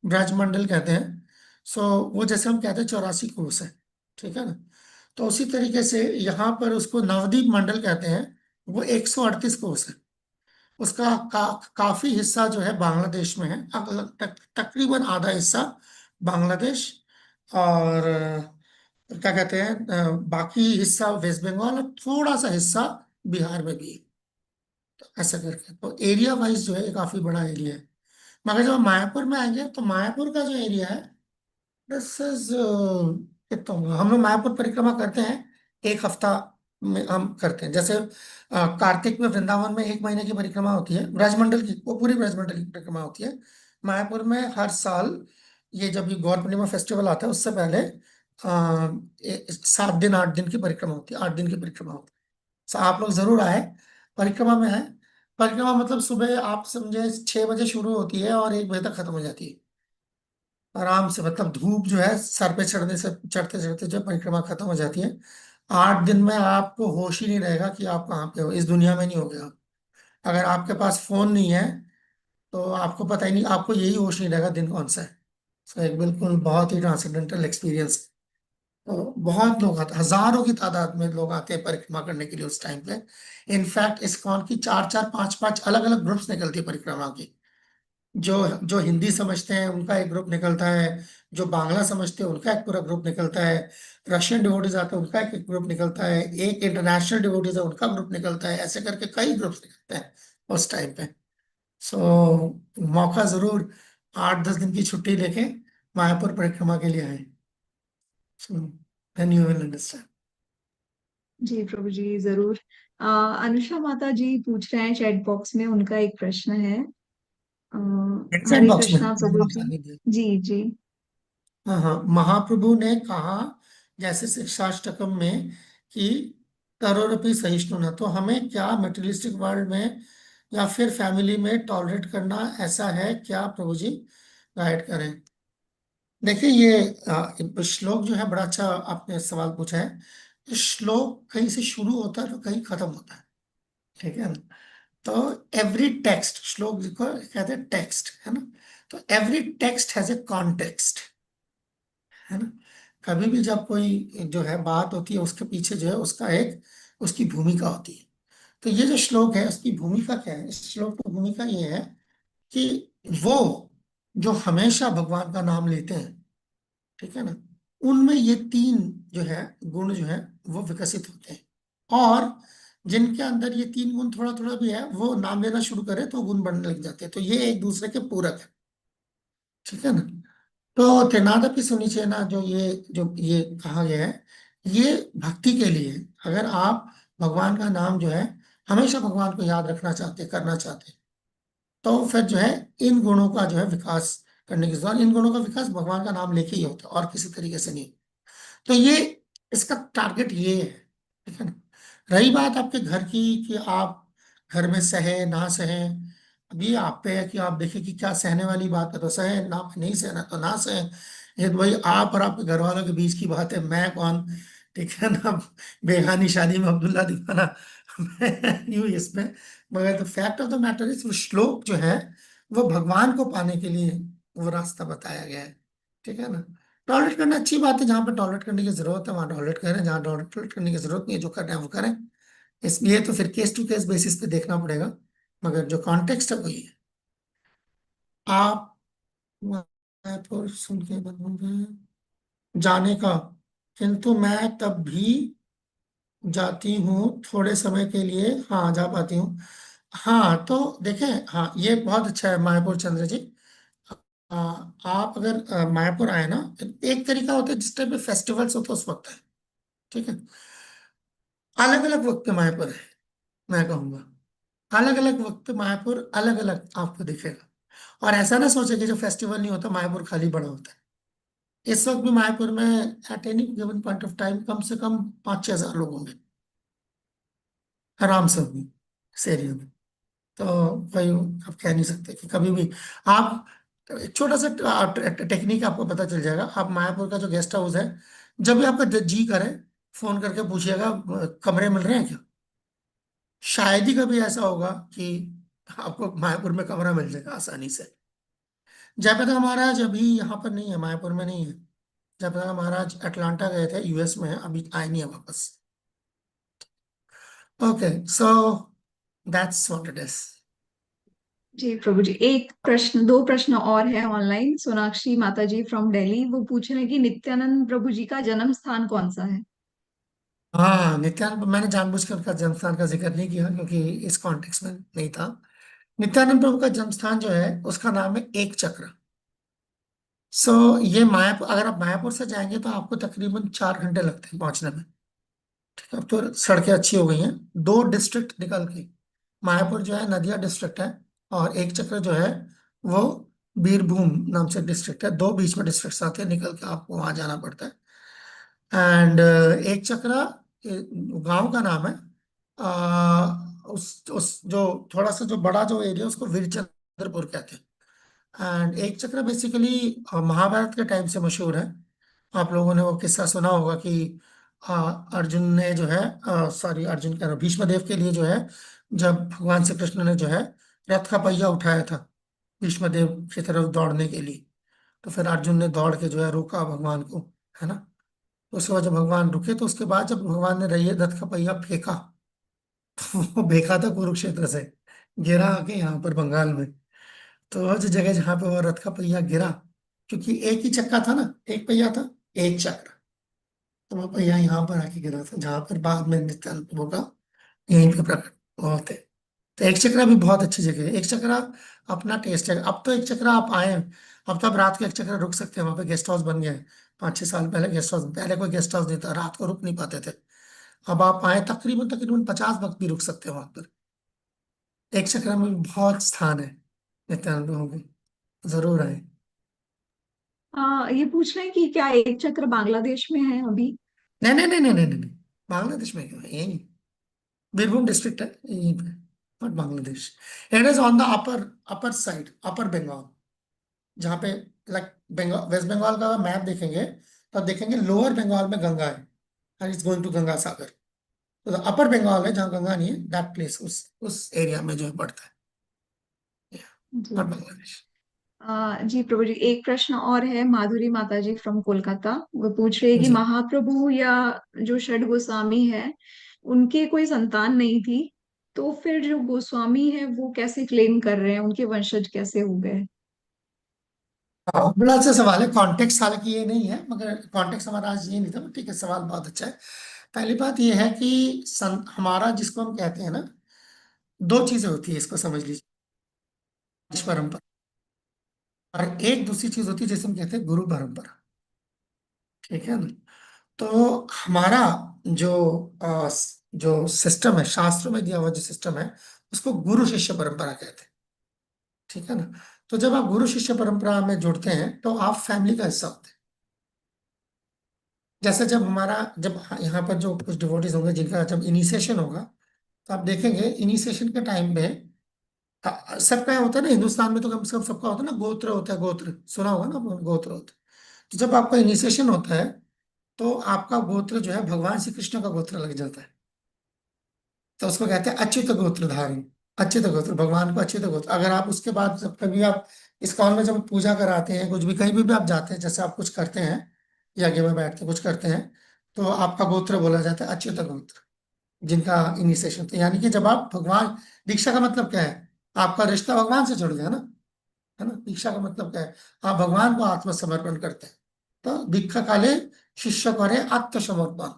ब्रजमंडल कहते हैं। सो वो जैसे हम कहते हैं 84 कोस है, ठीक है ना। तो उसी तरीके से यहाँ पर उसको नवद्वीप मंडल कहते हैं, वो 138 कोस है। उसका काफी हिस्सा जो है बांग्लादेश में है, तकरीबन आधा हिस्सा बांग्लादेश, और क्या कहते हैं, बाकी हिस्सा वेस्ट बंगाल, और थोड़ा सा हिस्सा बिहार में भी है। तो ऐसा करके तो एरिया वाइज जो है ये काफी बड़ा एरिया है। मगर जब हम मायापुर में आएंगे तो मायापुर का जो एरिया है, दिस इज कितना होगा, हम लोग मायापुर परिक्रमा करते हैं, एक हफ्ता में हम करते हैं। जैसे कार्तिक में वृंदावन में 1 महीने की परिक्रमा होती है ब्रजमंडल की, वो पूरी ब्रजमंडल की परिक्रमा होती है। मायापुर में हर साल ये जब ये गौर पूर्णिमा फेस्टिवल आता है उससे पहले 7 दिन 8 दिन की परिक्रमा होती है, 8 दिन की परिक्रमा होती है। तो आप लोग जरूर आए, परिक्रमा में आए। परिक्रमा मतलब सुबह आप समझे 6 बजे शुरू होती है और 1 बजे तक खत्म हो जाती है, आराम से। मतलब धूप जो है सर पे चढ़ने से चढ़ते चढ़ते जो परिक्रमा खत्म हो जाती है। 8 दिन में आपको होश ही नहीं रहेगा कि आप कहाँ पे हो, इस दुनिया में नहीं हो गया। अगर आपके पास फोन नहीं है तो आपको पता ही नहीं, आपको यही होश नहीं रहेगा दिन कौन सा है। तो एक बिल्कुल बहुत ही ट्रांसेंडेंटल एक्सपीरियंस। तो बहुत लोग आते, हजारों की तादाद में लोग आते हैं परिक्रमा करने के लिए उस टाइम पे। इनफैक्ट इस्कॉन की 4 4 5 5 अलग अलग ग्रुप्स निकलती है परिक्रमा की। जो जो हिंदी समझते हैं उनका एक ग्रुप निकलता है, जो बांग्ला समझते हैं उनका एक पूरा ग्रुप निकलता है, रशियन डिवोटीज आते हैं उनका एक ग्रुप निकलता है, एक इंटरनेशनल डिवोटीज है उनका ग्रुप निकलता है, ऐसे करके कई ग्रुप्स निकलते हैं उस टाइम पे। सो मौका जरूर 8 10 दिन की छुट्टी लेके मायापुर परिक्रमा के लिए आए। So then you will understand. जी प्रभु जी, जरूर। अनुषा माता जी पूछ रहे हैं चैट बॉक्स में, उनका एक प्रश्न है। अ, चैट हरे बॉक्स में कृष्णा प्रभु जी। आसानी दे। जी जी। हाँ हाँ, महाप्रभु ने कहा जैसे शिक्षाष्टकम में कि करोरपि सहिष्णु न, तो हमें क्या मटेरियलिस्टिक वर्ल्ड में या फिर फैमिली में टॉलरेट करना ऐसा है क्या प्रभु जी, गाइड करें। देखिए ये श्लोक जो है बड़ा अच्छा आपने सवाल पूछा है। ये श्लोक कहीं से शुरू होता है तो कहीं खत्म होता है, ठीक है ना। तो एवरी टेक्स्ट, श्लोक जिसको कहते हैं टेक्स्ट, है ना। तो every text has a context, है ना। कभी भी जब कोई जो है बात होती है उसके पीछे जो है उसका एक उसकी भूमिका होती है। तो ये जो श्लोक है उसकी भूमिका क्या है, इस श्लोक की भूमिका ये है कि वो जो हमेशा भगवान का नाम लेते हैं, ठीक है ना, उनमें ये 3 जो है गुण जो है वो विकसित होते हैं। और जिनके अंदर ये 3 गुण थोड़ा थोड़ा भी है वो नाम लेना शुरू करे तो गुण बढ़ने लग जाते हैं। तो ये एक दूसरे के पूरक है, ठीक है ना। तो त्रिनादपि सुनिचेना जो ये कहा गया है, ये भक्ति के लिए है। अगर आप भगवान का नाम जो है हमेशा भगवान को याद रखना चाहते करना चाहते हैं, तो फिर जो है इन गुणों का जो है विकास करने की जरूरत। इन गुणों का विकास भगवान का नाम लेके ही होता है और किसी तरीके से नहीं। तो ये इसका टारगेट ये है, ठीक है ना। रही बात आपके घर की कि आप घर में सहे ना सहे, अब ये आप पे है कि आप देखें कि क्या सहने वाली बात है तो सहे, ना नहीं सहना तो ना सहे। ये तो भाई आप और आपके घर वालों के बीच की बात है, मैं कौन, ठीक है ना। बेगानी शादी में अब्दुल्ला दीवाना मैं यूं इसमें। मगर the fact of the matter is वो श्लोक जो है वो भगवान को पाने के लिए वो रास्ता बताया गया है, ठीक है ना। टॉलरेट करना अच्छी बात है, जहां पर टॉलरेट करने की जरूरत है वहां टॉलरेट करें, जहां टॉलरेट करने की जरूरत नहीं है जो करना है वो करें। इसलिए तो फिर केस टू केस बेसिस पे देखना पड़ेगा। मगर जो कॉन्टेक्स्ट है वही है। आप मायापुर सुन के बनोगे जाने का, किंतु मैं तब भी जाती हूँ थोड़े समय के लिए, हाँ जा पाती हूँ। हाँ तो देखें, हाँ ये बहुत अच्छा है मायापुर चंद्र जी। आ, आप अगर मायापुर आए ना, एक तरीका होता है जिस टाइप पे फेस्टिवल्स होते हैं उस वक्त है, ठीक है। अलग अलग वक्त पे मायापुर है, मैं कहूँगा अलग अलग वक्त पे मायापुर अलग अलग आपको दिखेगा। और ऐसा ना सोचे कि जो फेस्टिवल नहीं होता मायापुर खाली बड़ा होता है। इस वक्त भी मायापुर में at any given point of time कम से कम 5-6 हजार लोग होंगे, आराम से होंगे इस एरिया में। तो भाई आप कह नहीं सकते कि कभी भी आप, एक छोटा सा टेक्निक आपको पता चल जाएगा। आप मायापुर का जो गेस्ट हाउस है, जब भी आपका जी करे फोन करके पूछिएगा कमरे मिल रहे हैं क्या। शायद ही कभी ऐसा होगा कि आपको मायापुर में कमरा मिल जाएगा आसानी से। जयप्रकाश महाराज अभी यहाँ पर नहीं है, मायापुर में नहीं है। जयप्रकाश महाराज अटलांटा गए थे, यूएस में है, अभी आए नहीं है वापस। Okay, so that's what it is. जी प्रभु जी, एक प्रश्न, दो प्रश्न और है ऑनलाइन। सोनाक्षी माता जी फ्रॉम दिल्ली, वो पूछ रहे हैं कि नित्यानंद प्रभु जी का जन्म स्थान कौन सा है। हाँ, नित्यानंद, मैंने जानबूझकर उनका जन्म स्थान का जिक्र नहीं किया क्योंकि इस कॉन्टेक्स्ट में नहीं था। नित्यानंद प्रभु का जन्म स्थान जो है उसका नाम है एक चक्र। सो ये मायापुर, अगर आप मायापुर से जाएंगे तो आपको तकरीबन 4 घंटे लगते हैं पहुंचने में। ठीक है, अब तो सड़कें अच्छी हो गई हैं। 2 डिस्ट्रिक्ट निकल के मायापुर जो है नदिया डिस्ट्रिक्ट है, और एक चक्र जो है वो बीरभूम नाम से डिस्ट्रिक्ट है। दो बीच में डिस्ट्रिक्ट आते हैं, निकल के आपको वहां जाना पड़ता है। एंड एक चक्रा गांव का नाम है। उस जो थोड़ा सा जो बड़ा जो एरिया उसको वीरचंद्रपुर कहते हैं। एंड एक चक्र बेसिकली महाभारत के टाइम से मशहूर है। आप लोगों ने वो किस्सा सुना होगा कि अ, अर्जुन ने जो है, सॉरी अर्जुन कह रहा हूं, भीष्मदेव के लिए जो है, जब भगवान श्री कृष्ण ने जो है रथ का पहिया उठाया था भीष्मदेव की तरफ दौड़ने के लिए, तो फिर अर्जुन ने दौड़ के जो है रोका भगवान को, है ना। उसके बाद जब भगवान रुके तो उसके बाद जब भगवान ने रही रथ का पहिया फेंका तो वो फेंका था कुरुक्षेत्र से, गिरा आके यहाँ पर बंगाल में। तो वो जो जगह जहाँ पे वो रथ का पहिया गिरा, क्योंकि एक ही चक्का था ना, एक पहिया था, एक चक्र, तो वो पहिया यहाँ पर आके गिरा था जहाँ पर बाद में नित्यानंद होगा यहीं पे प्रकट होते। तो एक चक्रा भी बहुत अच्छी जगह है। एक चक्रा अपना टेस्ट है। अब तो एक चक्रा आप आए, अब तो आप रात को एक चक्रा रुक सकते हैं, वहां पे गेस्ट हाउस बन गया है। 5-6 साल पहले गेस्ट हाउस, पहले कोई गेस्ट हाउस नहीं था, रात को रुक नहीं पाते थे। अब आप आए तकरीबन तकरीबन 50 वक्त भी रुक सकते हैं वहां पर। एक चक्रा में भी बहुत स्थान है नित्यानंद प्रभु के, जरूर आए। ये पूछ रहे हैं कि क्या एक चक्र बांग्लादेश में है अभी। नहीं नहीं नहीं नहीं नहीं नहीं नहीं। बांग्लादेश में क्यों है, यही बीरभूम डिस्ट्रिक्ट है यहीं पे, but Bangladesh. It is on the upper upper side, upper Bengal, जहाँ पे लाइक बंगाल, वेस्ट बंगाल का मैप देखेंगे तो आप देखेंगे लोअर बंगाल में गंगा है, and it's going to Ganga Sagar. तो अपर बंगाल है जहाँ गंगा नहीं है, दैट प्लेस, उस एरिया में जो है पड़ता है, जी। नॉट बांग्लादेश। जी प्रभु जी, एक प्रश्न और है। माधुरी माता जी फ्रॉम कोलकाता, वो पूछ रही है कि जी। महाप्रभु या जो षड गोस्वामी है, उनके कोई संतान नहीं थी, तो फिर जो गोस्वामी है वो कैसे क्लेम कर रहे हैं, उनके वंशज कैसे हो गए। बड़ा अच्छा सवाल है। कॉन्टेक्स्ट हालांकि ये नहीं है, मगर कॉन्टेक्स्ट हमारा आज ये नहीं था, ठीक है, सवाल बहुत अच्छा है। पहली बात ये है कि हमारा जिसको हम कहते हैं ना, 2 चीजें होती है, इसको समझ लीजिए। परंपरा, और एक दूसरी चीज होती है जिसे हम कहते हैं गुरु परंपरा। ठीक है ना। तो हमारा जो जो सिस्टम है, शास्त्रों में दिया हुआ जो सिस्टम है, उसको गुरु शिष्य परंपरा कहते हैं। ठीक है ना। तो जब आप गुरु शिष्य परंपरा में जुड़ते हैं तो आप फैमिली का हिस्सा होते हैं। जैसे जब हमारा, जब यहाँ पर जो कुछ डिवोटीज होंगे जिनका जब इनिशिएशन होगा, तो आप देखेंगे इनिशिएशन के टाइम पे सबका होता है ना, हिंदुस्तान में तो कम से कम सबका होता है ना, गोत्र होता है, गोत्र सुना होगा ना आपने, गोत्र होता है। तो जब आपका इनिशिएशन होता है तो आपका गोत्र जो है भगवान श्री कृष्ण का गोत्र लग जाता है। तो उसको कहते हैं अच्युत गोत्रधारी। अच्युत गोत्र, भगवान को अच्युत गोत्र। अगर आप उसके बाद जब कभी आप इस्कॉन में जब पूजा कराते हैं, कुछ भी कहीं भी आप जाते हैं, जैसे आप कुछ करते हैं, यज्ञ में बैठ के कुछ करते हैं, तो आपका गोत्र बोला जाता है अच्युत गोत्र, जिनका इनिशिएशन। तो यानी कि जब आप भगवान, दीक्षा का मतलब क्या है, आपका रिश्ता भगवान से जुड़ गया ना, है ना। दीक्षा का मतलब क्या है, आप भगवान को आत्मसमर्पण करते हैं। तो दीक्षा काले शिष्य करे आत्मसमर्पण,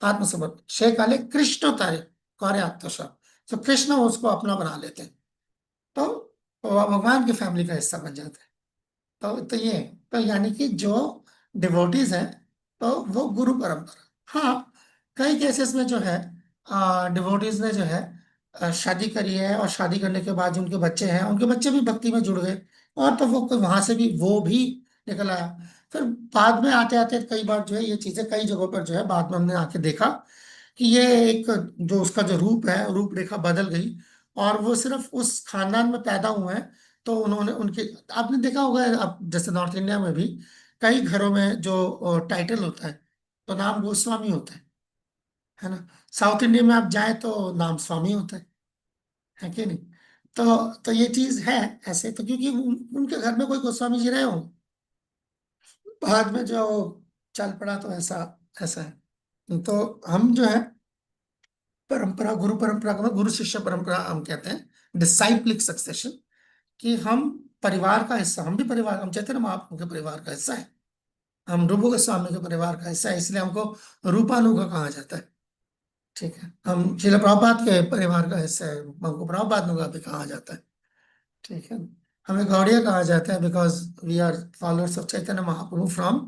आत्मसमर्पण शे काले कृष्ण तारे करे आत्मसम, तो कृष्ण उसको अपना बना लेते हैं। तो वह भगवान की फैमिली का हिस्सा बन जाता है। तो ये, तो यानी कि जो डिवोटीज हैं, तो वो गुरु परंपरा। हाँ, कई केसेस में जो है डिवोटीज ने जो है शादी करी है, और शादी करने के बाद जो उनके बच्चे हैं, उनके बच्चे भी भक्ति में जुड़ गए, और तो वो वहां से भी वो भी निकल आया। फिर बाद में आते आते कई बार जो है ये चीजें कई जगहों पर जो है बाद में हमने आके देखा कि ये एक जो उसका जो रूप है, रूपरेखा बदल गई, और वो सिर्फ उस खानदान में पैदा हुए हैं। तो उन्होंने उनके, आपने देखा होगा अब जैसे नॉर्थ इंडिया में भी कई घरों में जो टाइटल होता है तो नाम गोस्वामी होता है ना। साउथ इंडिया में आप जाए तो नाम स्वामी होता है कि नहीं। तो ये चीज है ऐसे, तो क्योंकि उनके घर में कोई गोस्वामी जी रहे हो, बाद में जो चल पड़ा तो ऐसा ऐसा है। तो हम जो है परंपरा, गुरु परंपरा को गुरु शिष्य परंपरा हम कहते हैं, डिसाइप्लिक सक्सेशन, कि हम परिवार का हिस्सा, हम भी परिवार, हम चैतन्य महाप्रभु के परिवार का हिस्सा है, हम रूप गोस्वामी के परिवार का हिस्सा है, इसलिए हमको रूपानुगा कहा जाता है। ठीक है, हम शिला प्रभुपाद के परिवार का हिस्सा है, हमको प्रभुपाद नुगा भी कहा जाता है। ठीक है, हमें गौड़िया कहा जाता है because we are followers of Chaitanya Mahaprabhu from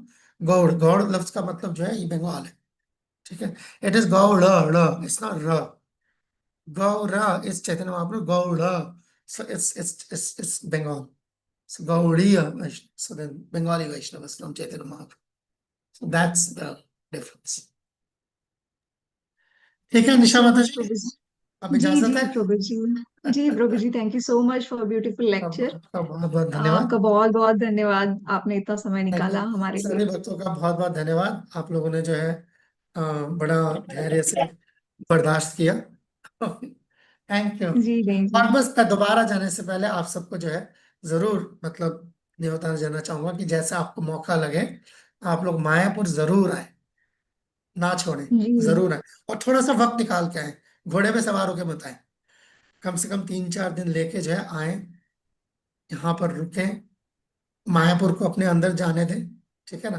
Gaur. Gaur लफ्ज का मतलब जो है ये बंगाल है। ठीक है, it is Gaur, it's not र। Gaura is Chaitanya Mahaprabhu. Gaura. So it's Bengal. So Gaudiya Vaishnava. So then Bengali Vaishnavas from Chaitanya Mahaprabhu. So that's the difference. ठीक है थैंक यू निशा सो माता मच जी, प्रभु अब जी। जी इजाजत है। प्रभु जी। जी प्रभु जी, thank you so much for beautiful lecture. आपका बहुत बहुत धन्यवाद। आपका बहुत बहुत धन्यवाद, आपने इतना समय थैंक निकाला यू, हमारे लिए। सभी भक्तों का बहुत बहुत धन्यवाद, आप लोगों ने जो है बड़ा धैर्य से बर्दाश्त किया। Thank you. जी नहीं जी। और बस मैं दोबारा जाने से पहले आप सबको जो है जरूर मतलब न्योता देना चाहूंगा कि जैसे आपको मौका लगे आप लोग मायापुर जरूर आए, ना छोड़ें, जी जरूर आए, और थोड़ा सा वक्त निकाल के आए, घोड़े पे सवार होके मत आए, कम से कम 3-4 दिन लेके जो है आए, यहाँ पर रुकें, मायापुर को अपने अंदर जाने दें। ठीक है ना,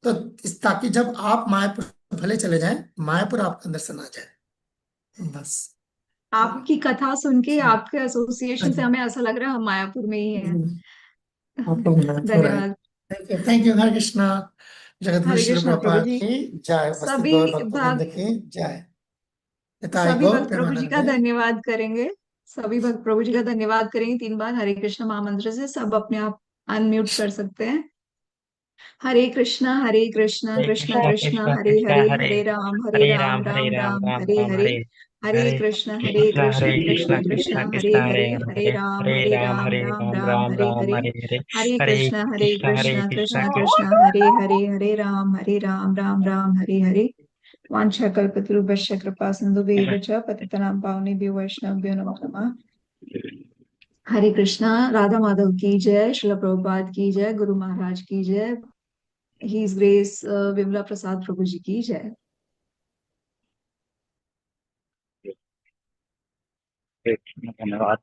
तो ताकि जब आप मायापुर भले चले जाएं, मायापुर आपके अंदर से ना जाए, बस। आपकी कथा सुन के, आपके हाँ एसोसिएशन से जी, हमें ऐसा लग रहा है हम मायापुर में ही हैं। आप लोग मायापुर आए। धन्यवाद। थैंक यू, थैंक यू, हरे कृष्णा। जगतगुरु हरे श्री कृष्णा प्रभु प्रभुपाद जी। की जय, उपस्थित सभी गौर भक्तवृंद भक्त की जय। निताई सभी गौर भक्त प्रभु जी का प्रेमानंदे। धन्यवाद करेंगे। सभी भक्त प्रभु जी का धन्यवाद करेंगे 3 बार हरे कृष्ण महामंत्र से। सब अपने आप अनम्यूट कर सकते हैं। हरे कृष्णा हरे कृष्ण कृष्णा कृष्ण कृष्णा हरे कृष्णा हरे, हरे हरे हरे राम हरे राम राम राम राम हरे राम हरे। हरे हरे हरे कृष्ण हरे कृष्ण कृष्णा कृष्ण कृष्णा हरे कृष्णा हरे, हरे हरे राम हरे राम राम राम हरे राम हरे। हरे हरे हरे हरे कृष्ण कृष्णा कृष्ण कृष्णा कृष्ण हरे हरे, हरे राम राम हरे हरे। वाञ्छाकल्पतरुभ्यश्च कृपा सिन्धुभ्यैव च पतितनां पावनेभ्यो वैष्णवेभ्यो नमो नमः। हरे कृष्णा। राधा माधव की जय, श्रील प्रभुपाद की जय, गुरु महाराज की जय, ही ग्रेस विमला प्रसाद प्रभु जी की जय। धन्यवाद।